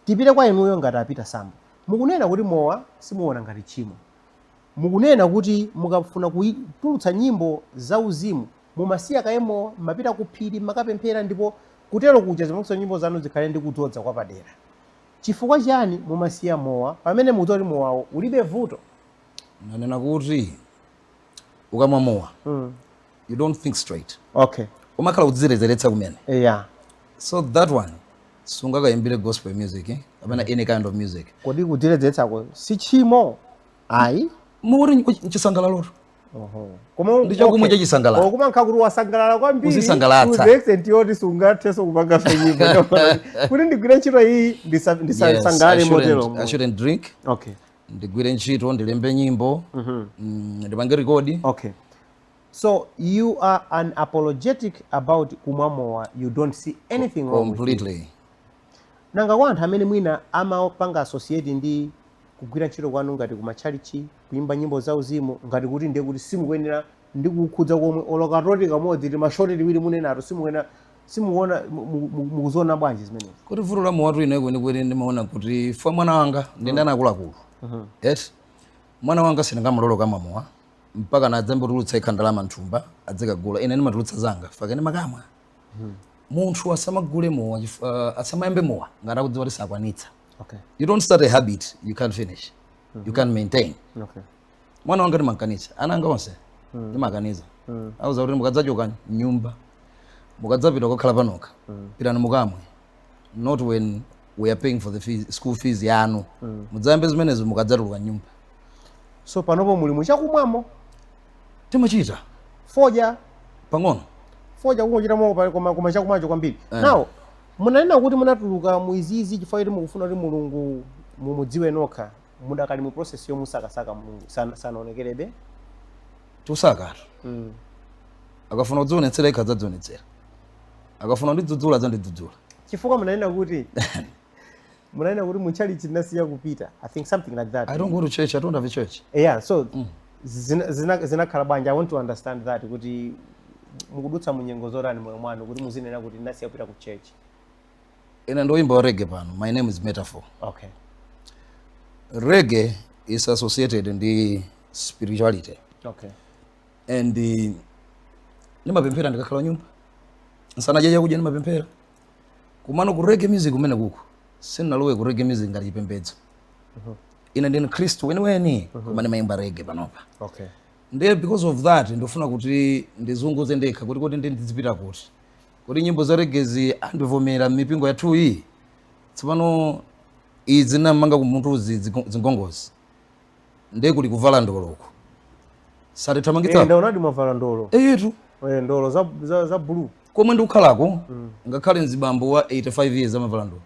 Tipite kwa inuyo ngati apita Sambo. Mukunena kuti mowa simuona ngati chimo. Mukunena kuti mukafuna kutulutsa nyimbo za uzimu mumasiya kaimo mapita kuphiri makapemphera ndipo kutero kuja zimakutsa nyimbo zanu zikhale ndi kudzodza kwa padera. Chifukwa chani mumasiya mowa pamene mukuti mowawo ulibe vuto? Nanena kuti ukamwa mowa you don't think straight. Okay. Umakhala kudzirezeretsa kumene. Yeah. So that one sungakayimbire gospel music kapena any kind of music. Kodi kudzirezeretsa si chimo? Ayi. Muri chisangalalo. Koma ndichakumwe chisangalalo. Koma nkakuru wasangalala kwambiri. Uzisangalatsa. Ku extent yoti sungatheso kupanga nyimbo. Kuti ndigwire ntchito iyi ndisangalale modelo. I shouldn't drink. Okay. Ndigwire ntchito ndilembe nyimbo. Ndipange record. Okay. So you are unapologetic about kumwamowa, you don't see anything wrong with it. Completely. Nanga kwa anthu amene mwina amapanga associate ndi kugwira ntchito kwanu ngati kumachalichi, kuimba nyimbo za uzimu, ngati kuti ndiye kuti simukuyenera ndi kukhudza komwe olokatoti kamodzi timashoti tiwiri munenato simukuona mukuziona bwanji zimenezi? Kuti vuto la muwatu ine kwenikweni ndimaona kuti fwa mwana wanga ndine akuluakulu. Yes. Mwana wanga sindingamulolo kamwamowa mpaka nadzambe tulutsa ikhandalama nthumba adzikagula. Ine ndimatulutsa zanga fakene makamwa. Munthu asamagule mowa, asamayambe mowa ngati akudziwa kuti sakwanitsa. Okay. You don't start a habit you can't finish. You can't maintain. Okay. Mwana wanga ndimankanitsa, ana anga onse ndimakaniza. Auza kuti mukadzachoka nyumba, mukadzapita kokhala panoka, pitani mukamwe. Not when we are paying for the school fees yanu. Mudzayambe zimenezo mukadzatuluka nyumba. So panopo muli muchakumwamo? Timachita. Foja Pang'ono. Foja kungochita moko koma chakumacho kwambiri. Now, munanena kuti munatuluka muizizi chifukwa kuti mukufuna kuti Mulungu mumudziwe nokha, mudakali mu process yomusakasaka Mulungu sanaonekerebe? Tusakatu. Akafuna kudzionetsera ikhadzadzionetsera. Akafuna ndidzudzula dzandidzudzula. Chifukwa munanena kuti muchalichi nasiya kupita. I think something like that. I don't go to church, I don't have a church. Yeah, so zinakhala banja. I want to understand that kuti mukudutsa munyengo zorani moyo mwanu kuti muzinena kuti nasiya kupita ku church. Ine ndoimba reggae pano. My name is Metaphor. Okay. Reggae is associated in the spirituality. Okay. And nimapemphera ndikakhala nyumba. Nsana jaja kuja nimapemphera. Kumano ku reggae music kumene kuku. Sinalowe ku reggae music ngati chipembedzo. Ine ndine Kristu weniweni kumene maimba reggae panopa. Okay. Ndiye because of that ndofuna kuti ndizunguze ndekha kuti ndizipita kuti. Kuti nyimbo za reggae andivomera mipingo yathu iyi. Tsopano izi namanga kumuntuzi zingongozi. Ndiye kuti kuvala ndoloko. Sati tamangitsa. Ndaona ndi mavala ndolo. Eyetu. Ndolo za blue. Komwe ndikukhalako ngakhale mzibambo wa 85 years amavala ndolo.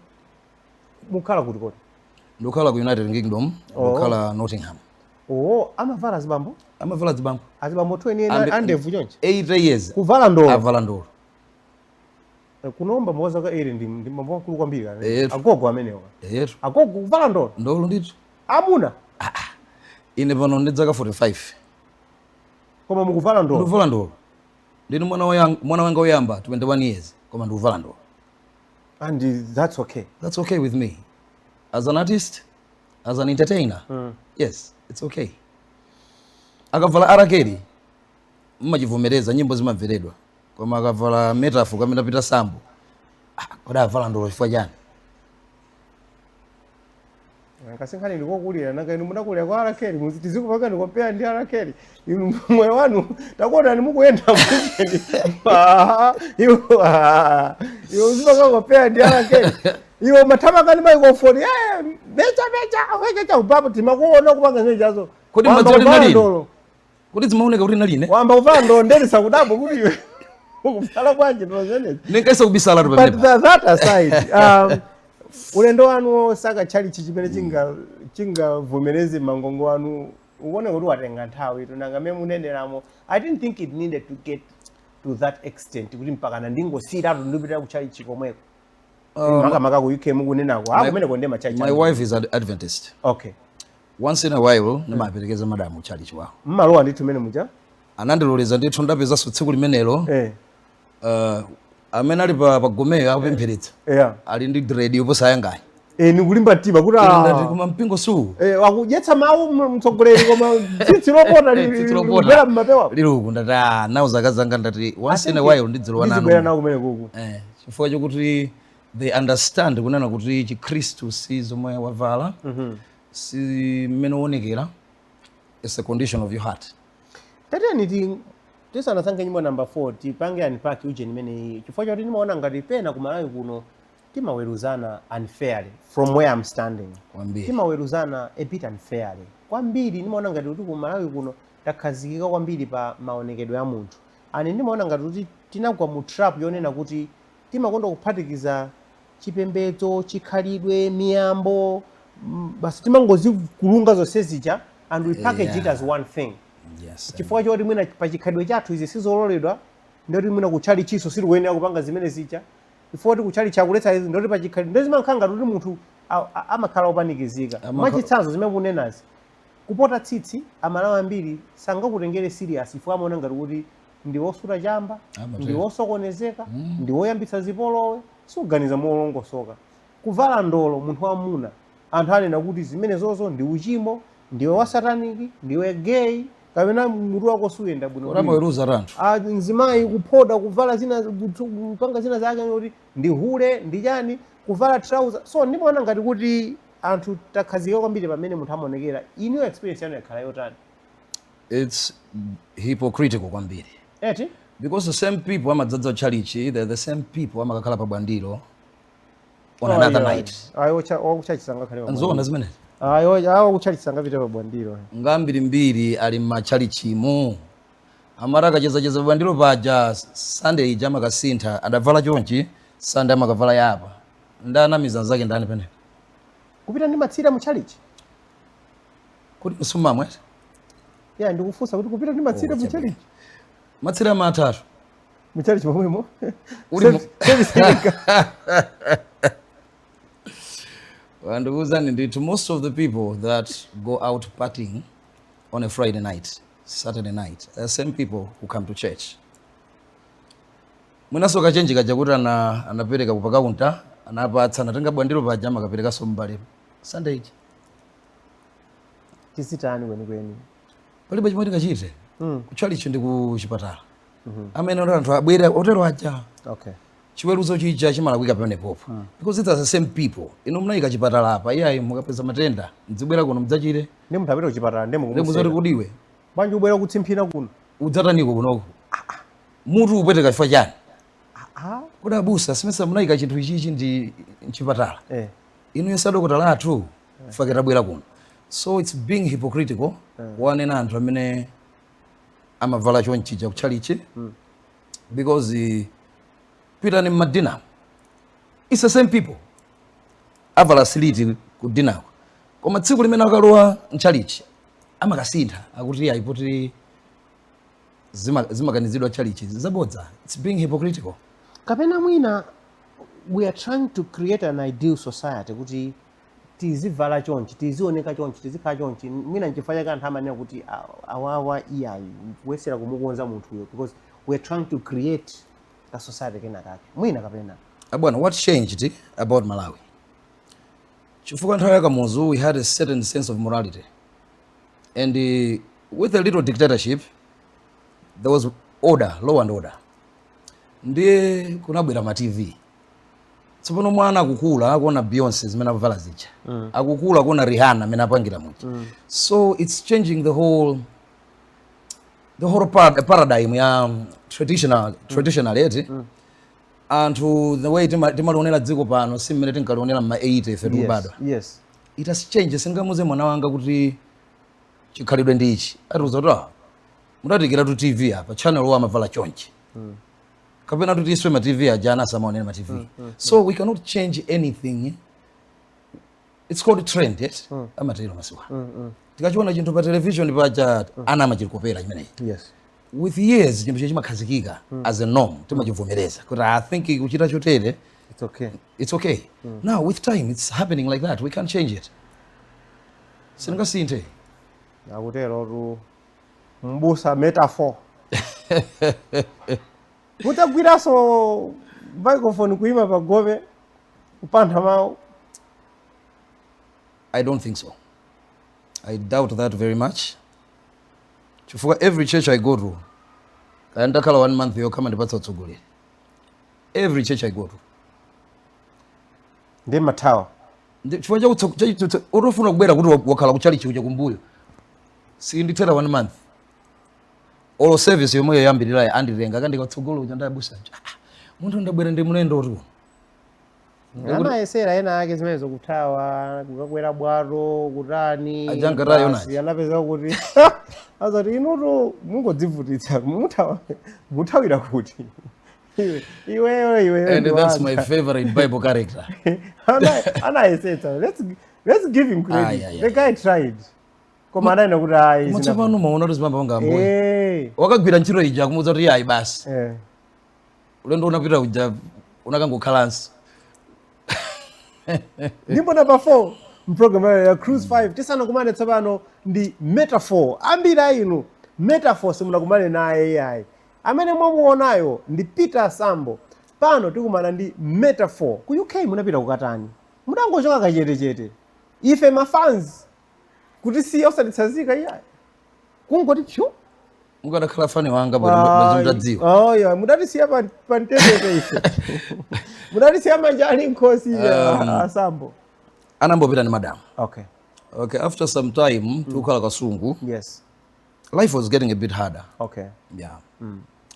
Mukhala kuti kodi? Ndikukhala ku United Kingdom, ndikukhala Nottingham. Amavala zibambo? Amavala zibambo. Azibambo 20 andevu chonchi? 8 years. Kuvala ndolo. Avala ndolo. Kunomba mwaza ka eri ndi mambo akulu kwambiri kana. Agogo amenewa. Yetu. Agogo kuvala ndolo. Ndolo ndithu. Amuna. Ine pano ndidzaka 45. Koma mukuvala ndolo. Ndikuvala ndolo. Ndine mwana wanga oyamba 21 years koma ndikuvala ndolo. And that's okay. That's okay with me. As an artist, as an entertainer. Yes, it's okay. Akavala arakeri mmachivomereza nyimbo zimamveredwa. Koma akavala Metaphor kamene pita sambo. Koda avala ndolo chifukwa chani? Kasinkhani ndikokulira nanga inu munakulira kwa arakeri muzitizikupanga ndikompea ndi arakeri. Inu moyo wanu takuona ni mukuyenda mukeni. Iwo uzipanga kopea ndi arakeri. Iwo mathamanga ndi microphone. Mecha ubabu timakuona kupanga ngejazo. Kodi madzoli nalini? Kodi zimaoneka kuti naline? Wamba uvala ndo ndelisa kudabo kuti iwe. Ukufala kwanje ndo zenezi. Ningesa kubisala ndo pamene. But that aside, ulendo wanu saka chali chimene chingavumereze mangongo wanu uone kuti watenga nthawi tonanga meme munenderamo. I didn't think it needed to get to that extent kuti mpaka ndingosira ndipita kuchali chikomweko. Maka ku UK mukunenako kumene konde machachi. My wife is an Adventist. Okay. Once in a while ndimaperekeza madamu chali chiwawo. Mmalowa ndithu mene muja? Anandiloleza ndithu ndapeza tsiku limenelo. Amene ali pa Gomeyo akupempheretsa. Ali ndi dread yoposa yangayi. Ni kulimba mtima kuti ndati kuma mpingo su. Wakudyetsa mawu mtsogoleri koma tsitsi lopota libera mmapewa. Liluku ndati nawo zakazanga ndati once in a while ndidzilowa nanu. Ndizibwera nawo kumene kuku. Chifukwa chokuti they understand kunena kuti Chikristu si zomwe wavala. Si mmene uonekera. It's a condition of your heart. Tateni tisanasankhe nyimbo number 4 tipange unpack uje nimene chifukwa choti ndimaona ngati pena kumalawi kuno timaweruzana unfairly from where I'm standing. Timaweruzana a bit unfairly. Kwambiri ndimaona ngati kuti kumalawi kuno takhazikika kwambiri pa maonekedwe ya munthu. Ani ndimaona ngati kuti tinagwa mu trap yonena kuti timakonda kuphatikiza chipembedzo, chikhalidwe, miyambo, basi timangozi kulunga zonse zija and we package it as one thing. Yes. chifukwa choti mwina pachikhalidwe chathu izi sizololedwa ndoti mwina kutchali chiso sili kuyenera kupanga zimene zicha chifukwa kuti kutchali chakuletsa izi ndoti pachikhalidwe ndi zimankhanga kuti munthu amakhala opanikizika mwachitsanzo zimene kunenazi kupota tsitsi amalawi ambiri sangakutengere serious chifukwa amaona ngati kuti ndi wosuta chamba ndi wosokonezeka ndi woyambitsa zipolowe suganiza molongosoka kuvala ndolo munthu wamuna anthu anena kuti zimene zozo ndi uchimo ndiwe wasataniki ndiwe gay kapena mutu wako suyenda bwino amaweruza ranthu mzimayi kuphoda kuvala zina kupanga zina zake kuti ndi hule ndi chani kuvala trouser so ndimaona ngati kuti anthu takhazika kwambiri pamene munthu amaonekera iniyo experience yanu yakhala yotani it's hypocritical kwambiri eti because the same people amadzadza chalichi they're the same people amakakhala pa bwandilo on another night ayo wakuchachisanga khale anzona zimenezi ayo kuchachisanga pita pa bwandilo ngambirimbiri ali mmachalichimo amara akachezacheza bwandilo paja Sunday ija amakasintha adavala chonchi Sunday amakavala yapa ndanamiza zake ndani pene kupita ndi matsira muchalichi kuti msumamwe ya ndikufunsa kuti kupita ndi matsira muchalichi matsira matatu muchalichi momwemo ndikuwuzani ndithu most of the people that go out partying on a Friday night Saturday night are the same people who come to church mwinaso kachenji kaja kuti anapereka ku pakaunta anapatsa anatenga bwandilo paja amakapereka sombale Sunday iji tisitani kwenikweni palibe chimwe tikachite kuchalichi ndi kuchipatala amene anthu abwera otero aja okay chiweruzo chija chimalakwika pamene popo because it's the same people ino mnayika chipatala apa iyayi mukapeza matenda mdzibwera kuno mdzachire ndi munthu apita kuchipatala ndi muzoti kudiwe bwanji ubwera kutsimphina kuno udzataniko kunoko mutu upweteka chifukwa chani kuti abusa simesa mnayika chinthu ichichi ndi mchipatala inu yesadokotala athu fake tabwera kuno so it's being hypocritical wanena anthu amene amavala chonchija kuchalichi because pita ni madina it's the same people avala siliti ku dinako koma tsiku limene akalowa mchalichi amakasintha akuti ayipoti zimakanizidwa chalichi zabodza it's being hypocritical kapena mwina we are trying to create an ideal society kuti tizivala chonchi tizioneka chonchi tizikhala chonchi mwina nchifukwa chake anthu amanena kuti awawa iyayi kuyesera kumukonza munthuyo because we are trying to create a society kenakake mwina kapena bwana what changed about Malawi chifukwa nthawi yakamuzu we had a certain sense of morality and with a little dictatorship there was order law and order ndiye kunabwera ma TV tsopano mwana akukula akuona Beyonce zimene avala zija akukula akuona Rihanna amene apangira muja so it's changing the whole paradigm ya traditional yeti anthu the way timalionera dziko pano si mmene tinkalionera ma 80 ife tikubadwa yes it has changed singamuze mwana wanga kuti chikhalidwe ndi ichi atiuza kuti mudatikira tu TV apa channel wa amavala chonchi kapena kuti iswe ma TV ajana samaonera ma TV so we cannot change anything it's called trend yes amatero masiwa tikachiona chinthu pa television paja ana amachikopera chimenechi yes with years chinthu chimakhazikika as a norm timachivomereza kuti I think kuchita chotere it's okay now with time it's happening like that we can't change it singasinthe akutero tu mbusa metaphor utagwiraso microphone kuima pagove kupantha mawu I don't think so I doubt that very much chifukwa every church I go to kaya ndakhala 1 month yokha mandipatsa utsogolera every church I go to ndi mathawa chifukwa cha utofuna kubwera kuti wakhala kuchalichi kuja kumbuyo sindithera 1 month all service yomwe yoyambirira andirenga akandika utsogolo uja ndabusa munthu ndabwera ndi mlendo tu anayesera ena ake zimene zokuthawa kukakwera bwato kutani ajangatayo nacho anapeza kuti azati inutu mungodzivutitsa muthawira kuti iweyo and that's my favorite Bible character anayesetsa let's give him credit the guy tried koma anaenda kuti ayi matsopano maona kuti zimamba panga ambuyo eh wakagwira ntchito ija kumudza kuti ayi basi eh ulendo unapita uja unakangokhalanso ndipo namba 4 mprogram ya Cruise 5 tisanakumane tsopano ndi Metaphor. Ambiri inu Metaphor simunakumane naye ayi. Amene mwamuonayo ndi Peter Sambo. Pano tikumana ndi Metaphor. Ku UK munapita kukatani? Mudangochoka kachetechete. Ife mafans kuti siya usaditsazika iyayi. Kungoti pyo mukadakhala fani wanga bwezimtadziwa oh yeah mudatisiya pa mtetete ife. Mudatisiya manjani nkhosi ya Sambo. anambopita ndi madam. Okay. Okay, after some time tukhala kasungu. Yes. Life was getting a bit harder. Okay. Yeah.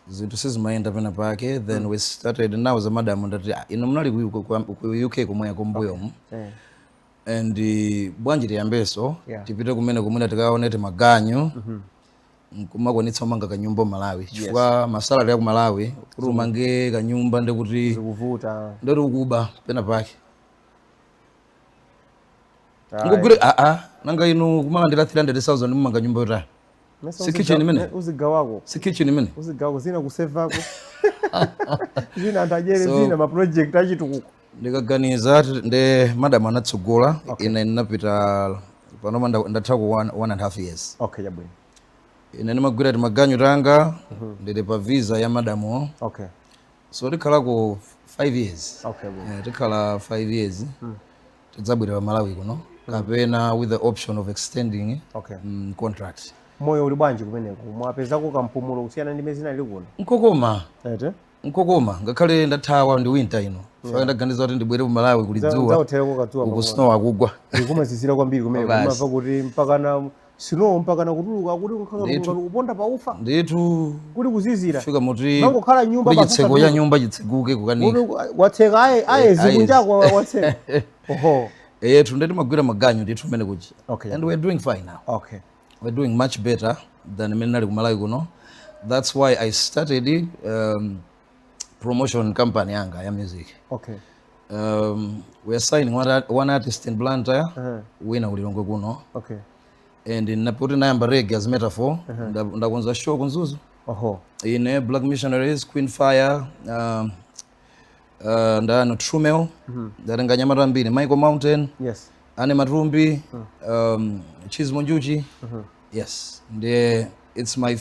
Zinthu sizimayenda pena pake, then we started now as a madam ndati ino munali ku UK kumweya kumbuyo mu. And bwanji tiyambeso tipite kumene tikaonete maganyu kumakwanitsa manga kanyumba Malawi chifukwa masalari ya ku Malawi kuti umange kanyumba ndekuti zikuvuta ndoti ukuba pena pake ngogure nanga inu kumalandira 300,000 mumanga nyumba yotani si kitchen imene uzigawako si kitchen imene uzigawako zina kusevako zina antajere zina ma project achitukuko ndikaganiza nde madam anatsogola ine ndinapita panoma ndatha ku 1.5 years. Okay, yabwino. Ine ndimagwira ti maganyu tanga ndili pa visa ya madamo. Okay. So tikhala ku 5 years. Okay, yeah, tikhala 5 years tidzabwera pa Malawi kuno kapena with the option of extending contract. Moyo uli bwanji kumeneko mwapezako kampumulo kusiyana ndi mezina lili kuno nkokoma ete nkokoma ngakhale ndathawa ndi winter ino faka ndaganiza kuti ndibwere ku Malawi kulidzuwa ku snow akugwa kumazizira kwambiri kumeneko kumava kuti mpaka na snow mpaka na kutuluka kuti ukhala kuponda pa ufa nditu kuti kuzizira fika muti mangokhala nyumba chitseko ya nyumba chitseguke kukanika watseka aye zikunjako watseka oho yetu ndati magwira maganyu nditu mene kuchi. Okay, and we're doing fine now. Okay. We're doing much better than mene nali ku Malawi kuno. That's why I started promotion company yanga ya music. Okay. We are signing one artist in Blantyre wina ulilongwe kuno. Okay. And naputi nayamba reggae as Metaphor ndakonza show kunzuzu. Oho. Ine Black Missionaries, Queen Fire, ndano Trumel, ndarenga nyamata mbiri Michael Mountain, yes, Ane Matrumbi, Chizmo Njuchi. Yes, it's my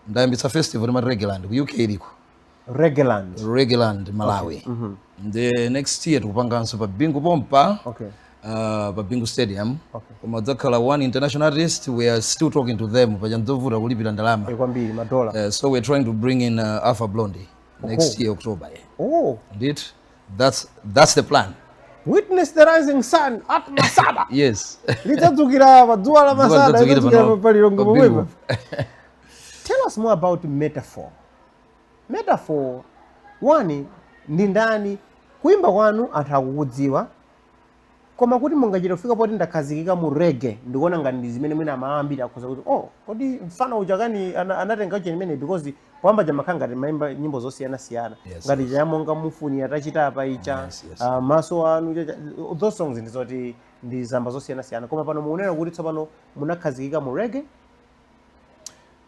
ndayambitsa festival ma Reggaeland ku UK iliko. Reggaeland Malawi. Okay. The next year tukupanganso pa Bingu Pompa. Okay. Pa Bingu Stadium. Okay. Koma dzakhala one international artist, we are still talking to them paja ndovuta kulipira ndalama. Kwambiri madola. So we're trying to bring in Alpha Blondy next year October. Oh. Indeed. That's the plan. Witness the rising sun at Masada. Yes. Litadzukira padzuwa la Masada litadzukira palilongo pomwepo. Tell us more about Metaphor. Metaphor, one ndi ndani kuimba kwanu anthu akukudziwa koma kuti mungachita kufika poti ndakhazikika mu reggae ndikuona ngati ndi zimene mwina amaambiri akhoza kuti kodi mfana uja kani anatenga cheni imene because kwamba jamakhala ngati maimba nyimbo zosiyana-siyana ngati chayamonga mufuni atachita apa icha maso anu those songs ndizoti ndi zamba zosiyana-siyana koma pano muonera kuti tsopano munakhazikika mu reggae.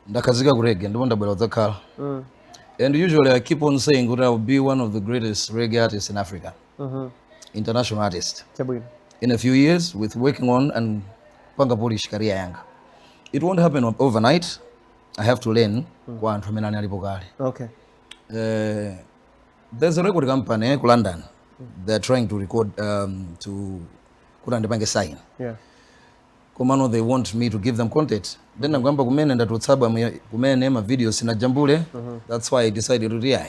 Ndakhazika ku reggae ndipo ndabwera kudzakhala. And usually I keep on saying that I will be one of the greatest reggae artists in Africa. International artist. In a few years with working on and panga Polish career yanga. It won't happen overnight. I have to learn kwa anthu amene alipo kale. Okay. There's a record company in London. They're trying to record to kurandipange sign. Yeah. Komano they want me to give them content. Then I'm going kumene ndatutsaba kumene ma videos na jambule. That's why I decided to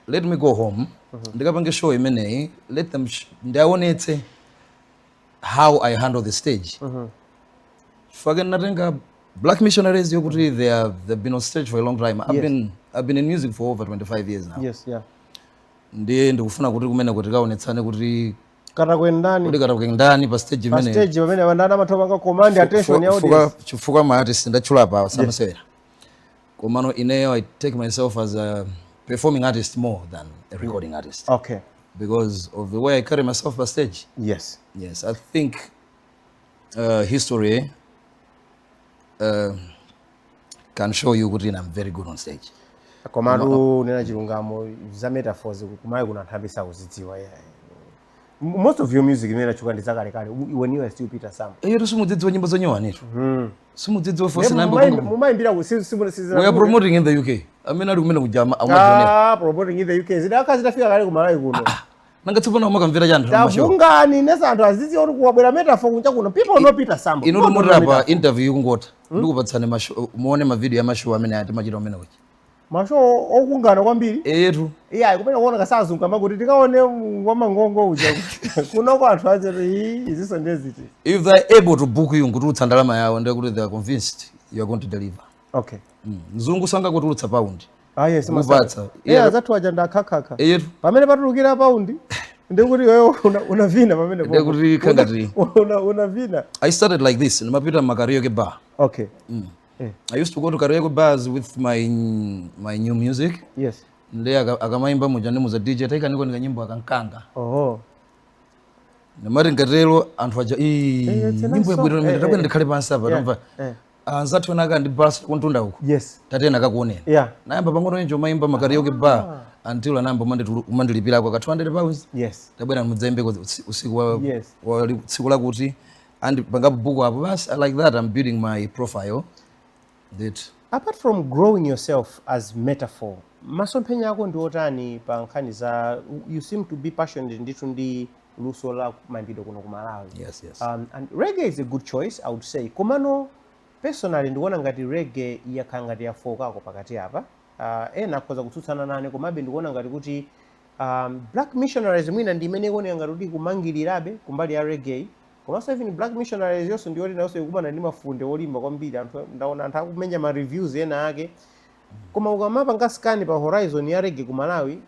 let me go home. Ndikapange show imene let them ndaonetse how I handle the stage. Fucking natenga Black Missionaries yokuti they've been on stage for a long time. I've been in music for over 25 years now. Yes, yeah. Ndiye ndikufuna kuti kumene kuti kaonetsane kuti kata kwendani pa stage imene. Pa stage pamene vandana matopanga command attention ya audience. Chifukwa ma artist ndachula pa samasewera. Komano ineyo I take myself as a performing artist more than a recording artist. Okay. Because of the way I carry myself on stage. Yes. Yes, I think history can show you kuti I'm very good on stage. Komatu nena chilungamo za metaphors kumaye kunathambisa kuzidziwa most of your music imene chuka ndi zakale when you were still Peter Sam. Iyo simudzidziwa nyimbo zonyowa netu. Simudzidziwa force number one. Mumayimbira ku we are promoting in the UK. Amene ali kumene kujama promoting in the UK. Zidaka zitafika kale kumalawi kuno. Nanga tsopano umakamvera chanthu mashow. Tafungani nesa anthu azidziwa kuti kuwabwera metaphor kunja kuno people know Peter Sam. Ino murapa interview kungota. Ndikupatsane mashow muone ma video ya mashow amene ati machita amene uchi. Mashow okungana kwambiri. Etu. Yeah, kumene kuona kasazunga makuti tikaone wamangongo uja. Kuno kwa anthu azeri iziso ndeziti. If they are able to book you ngututsa ndalama yawo ndekuti they are convinced you are going to deliver. Okay. Mzungu sanga kutulutsa paundi. Yes, mapatsa. Zathu aja ndakhakha. Etu. Pamene patulukira paundi ndekuti wewe unavina pamene ndekuti kangati unavina. I started like this nimapita mu karaoke bar. Okay. I used to go to karaoke bars with my new music. Yes. Nde akamaimba muja ndi muza DJ taika niko ndikanyimbo akankanga. Nemari ngatelo anthu aja nyimbo yabwino ndakwenda ndikhale pansi apa ndamva. Anzathu naka ndi bus kuntunda uko. Yes. Tatena kakuonera. Yeah. Nayamba pang'ono enjo maimba mu karaoke bar until anamba mandilipira kwa 200 pounds. Yes. Tabwera mudzembe usiku wa yes. tsiku lakuti and pangapo buku apo basi like that I'm building my profile. That apart from growing yourself as metaphor, masomphenya yako ndi otani pa nkhani za you seem to be passionate ndithu ndi luso la mandido kuno ku Malawi. Yes. And reggae is a good choice I would say. Komano personally ndikuona ngati reggae yakhala ngati yafokako pakati apa. Ena akhoza kutsutsana nane komabe ndikuona ngati kuti black missionaries mwina ndi imene ikuoneka ngati kuti kumangirirabe kumbali ya reggae. Komanso even black missionaries yonso ndiyoti nawonso ikubana ndi mafunde olimba kwambiri anthu ndaona anthu akumenya ma reviews ena ake. Koma ukamapanga scan pa horizon ya reggae ku Malawi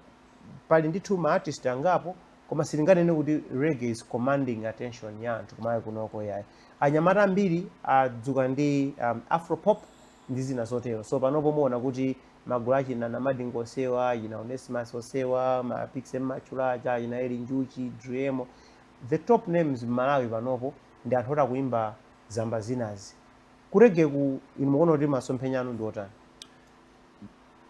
pali ndithu ma artist angapo koma silinganene kuti reggae is commanding attention ya anthu kumaye kunoko yayi. Anyamata ambiri adzuka ndi afropop ndi zina zotero. So panopo muona kuti magulu achina na Madingo Osewa, achina Onesimus Osewa, ma Pixem Machulacha, achina Eli Njuchi, Dremo. The top names Malawi panopo ndi anthu ota kuimba zamba zinazi. Kurege ku imukono kuti masomphenya anu ndi otani?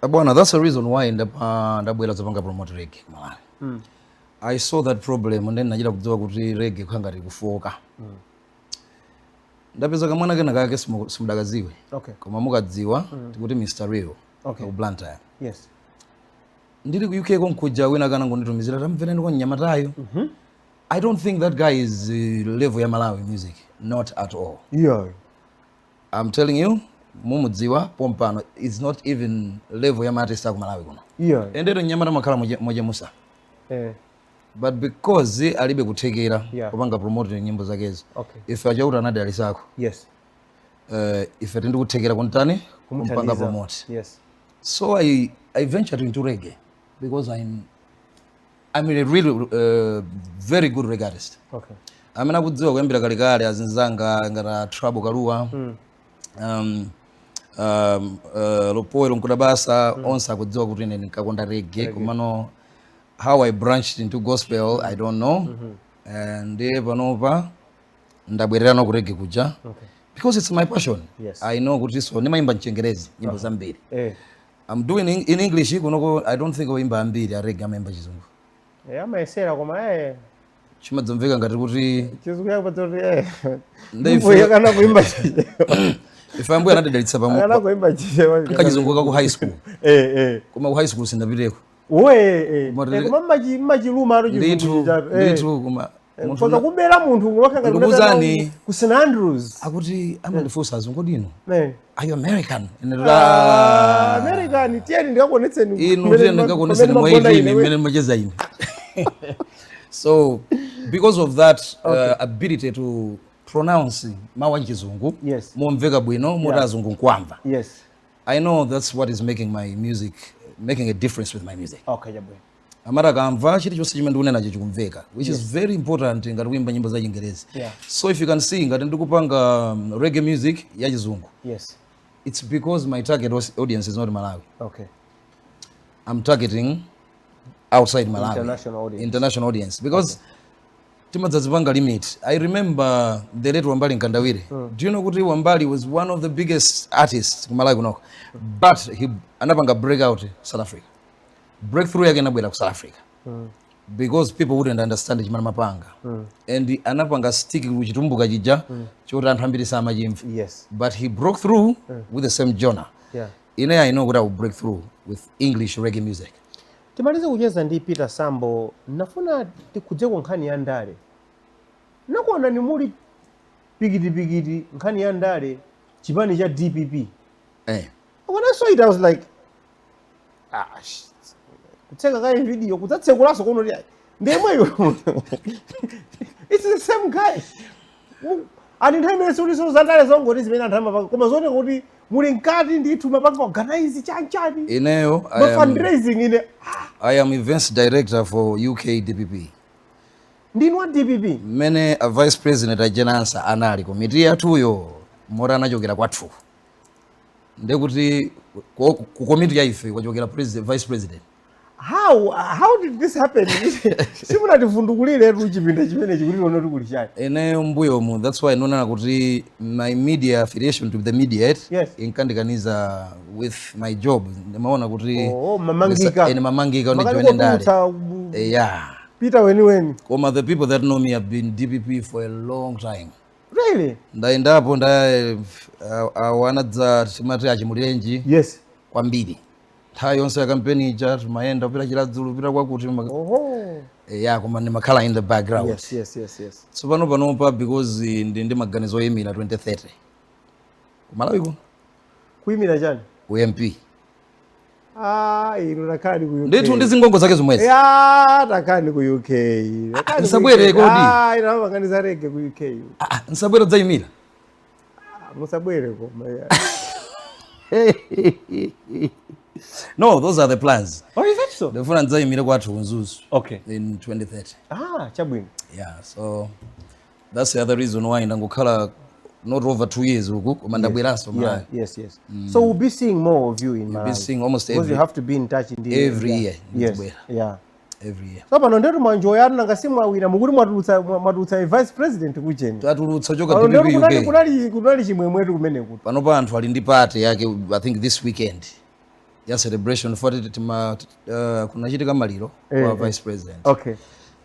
Bwana, that's the reason why ndabwera zapanga promote reggae Malawi. I saw that problem and then najira kudziwa kuti reggae khangati kufoka. Ndapeza kamwana kena kake simudakaziwe. Okay. Koma mukadziwa tikuti Mr. Real. Okay. Blantyre. Yes. Ndiri ku UK konkuja wina kana ngonitumizira tamvereni kwa nyamatayo. I don't think that guy is level ya Malawi music. Not at all. Yeah. I'm telling you, mumudziwa pompano it's not even level ya artist ku Malawi kuno. Yeah. Endero nyamata makhala moja musa. But because alibe kuthekera kupanga promote nyimbo zakezi. Okay. If achauta anadi alisako. Yes. If atindi kuthekera kuntani kumpanga promote. Yes. So I ventured into reggae because I'm a really very good reggae artist. Okay. Amena kudziwa kuyambira kalikale azinzanga ngata Trouble Kaluwa. Lopoelo Nkudabasa onse akudziwa kuti ine ndikakonda reggae kumano how I branched into gospel I don't know. And panopa ndabwerera no ku reggae kuja. Okay. Because it's my passion. Yes. I know kuti so nimaimba Chingerezi nyimbo zambiri. I'm doing in English kunoko I don't think oimba ambiri a reggae amemba chizungu. Amaesera koma chimadzomveka ngati kuti chizungu yakupatsoti ndaifuya kana kuimba chiche. Ife ambuya anadalitsa pamwe. Kana kuimba chiche kachizungu ku high school. Koma ku high school sindapiteko. Koma machiluma aro chizungu. Nditu koma Koza kubera munthu ngokanga ngokuzani ku St Andrews akuti amandifunsa azungu dino. Are you American? American tieni ndikakuonetseni. Ino tieni ndikakuonetseni mwailimi mmene macheza ine. So because of that ability to pronounce mawu achizungu momveka bwino moti azungu nkwamva. Yes. I know that's what is making my music making a difference with my music. Okay, jabwe. Amara kamva chilichonse chimene ndikunena chikumveka which is very important ngati kuimba nyimbo za Chingerezi. So if you can see ngati ndikupanga reggae music ya chizungu. Yes. It's because my target audience is not Malawi. Okay. I'm targeting outside Malawi. International audience. Because timadzazipanga limit. I remember the late Wambali Nkandawire. Do you know kuti Wambali was one of the biggest artists kumalawi kunoko, but he anapanga breakout South Africa. Breakthrough yake inabwera ku South Africa because people wouldn't understand chimana mapanga and anapanga stick kuchitumbuka chija choti anthu ambiri samachimva. Yes, but he broke through with the same genre. yeah. Ine I know kuti I will break through with English reggae music. Timalize kucheza ndi Peter Sambo, nafuna tikudze ku nkhani ya ndale. Nakuona ni muli pikiti nkhani ya ndale chipani cha DPP. When I saw it I was like, kutseka kai video kudzatsekulaso kuno ndi ndemweyo. It's the same guy. Ani nthawi suliso zandale zongoti zimene anthu amapanga koma zote kuti muli nkati ndithu mapanga organize chanchani. Ineyo fundraising ine. I am events director for UK DPP. Ndinu wa DPP? Mene a vice president ajenansa anali komiti yathuyo mora anachokera kwathu. Ndekuti ku komiti ya ife kwachokera vice president. How did this happen? Simunatifundukulire tu chipinda chimene chikuti onoti kuli chani. Eneyo mbuyomu, that's why nonana kuti my media affiliation to the media inkandikaniza with my job. Ndemaona kuti mamangika. Mamangika ndi join ndale. Yeah. Peter weni. Koma the people that know me have been DPP for a long time. Really? Ndaendapo wanadza timati achimulenji. Yes. Kwambiri. Nthawi yonse ya kampeni ija timayenda kupita Chiladzulu kupita kwakuti yeah, koma ndimakhala in the background. Yes. So panopa because ndi maganizo oyimira 2030 kumalawi kuno kuyimira chani UMP. Ino nakani ku UK. Ndithu ndizingongo zake zomwezi. Nakani ku UK. Nsabwere kodi. Ina maganiza rege ku UK. Nsabwere dzayimira. Musabwere koma. No, those are the plans. Oh, is that so? Ndifuna ndzayimira kwathu kunzuzu. Okay. In 2030. Chabwino. Yeah, so that's the other reason why ndangokhala not over 2 years uku koma ndabweranso mara. Yes. So we'll be seeing more of you in Malawi. We'll be seeing almost because you have to be in touch in the every year. Yes. Yeah. Every year. So pano ndetu manjo yanu nangasimu awira mukuti mwatulutsa vice president kucheni. Tatulutsa choka DPP UK. Kunali chimwemwetu kumene kuti. Panopa anthu ali ndi party yake I think this weekend. Ya celebration for it kunachitika maliro kwa vice president. Okay.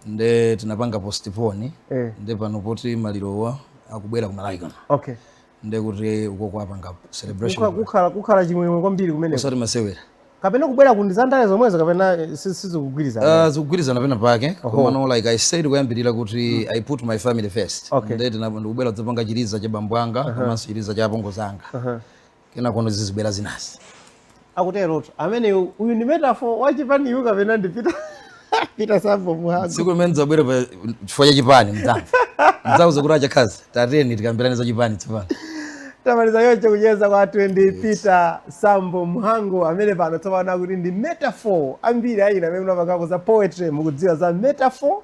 Nde tinapanga postpone. Nde pano poti malirowa akubwera kumalawi kana. Okay. Nde kuti uko kwapanga celebration. Kukhala chimwemwe kwambiri kumene. Osati masewera. Kapena kubwera kundizandale zomwezo kapena sizikugwirizana. Zikugwirizana pena pake. Koma like I said kuyambirira kuti I put my family first. Okay. Nde ndikubwera kudzapanga chiliza cha bambo anga komanso chiliza cha apongo zanga. Kena kono zizibwera zinazi. Akutero amene uyu ndi metaphor wachipani yuka kapena ndipita Peter Sambo Muhango. Siku limene zabwera pa chifukwa cha chipani mdzamva. Mdzauza kuti achakazi tateni tikambirane za chipani tsopano. Tamaliza yonse kucheza kwa 20 Peter Sambo Muhango amene pano tsopano akuti ndi metaphor ambiri ayina amene unapangako za poetry mukudziwa za metaphor.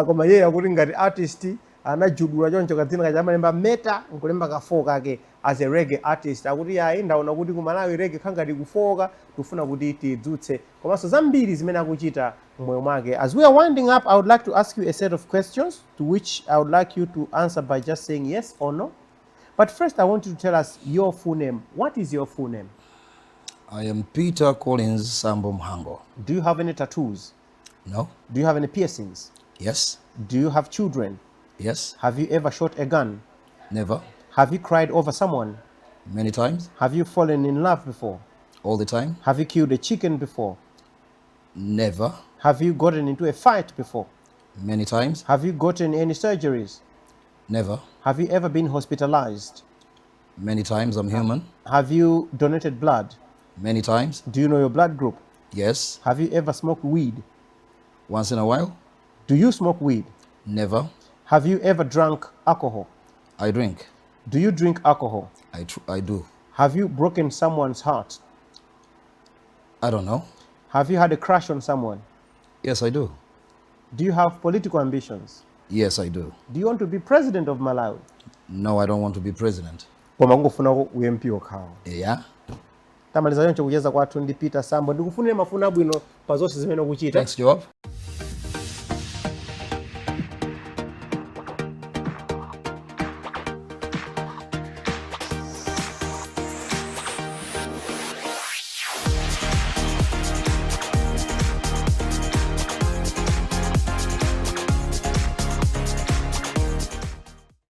Koma yeye akuti ngati artist anajudula choncho kadzina kachamalemba meta nkulemba ka 4 kake as a reggae artist akuti yayi ndaona kuti ku Malawi reggae khangati kufoka tufuna kuti tidzutse komanso zambiri zimene akuchita moyo mwake. As we are winding up, I would like to ask you a set of questions to which I would like you to answer by just saying yes or no. But first I want you to tell us your full name. What is your full name? I am Peter Collins Sambo Muhango. Do you have any tattoos? No. Do you have any piercings? Yes. Do you have children? Yes. Have you ever shot a gun? Never. Have you cried over someone? Many times. Have you fallen in love before? All the time. Have you killed a chicken before? Never. Have you gotten into a fight before? Many times. Have you gotten any surgeries? Never. Have you ever been hospitalized? Many times. I'm human. Have you donated blood? Many times. Do you know your blood group? Yes. Have you ever smoked weed? Once in a while. Do you smoke weed? Never. Have you ever drunk alcohol? I drink. Do you drink alcohol? I do. Have you broken someone's heart? I don't know. Have you had a crush on someone? Yes, I do. Do you have political ambitions? Yes, I do. Do you want to be president of Malawi? No, I don't want to be president. Koma ngofuna UMP okhawo. Yeah. Tamaliza yonche kucheza kwathu ndi Peter Sambo ndikufunira mafuna abwino pa zonse zimene ukuchita. Thanks, Job.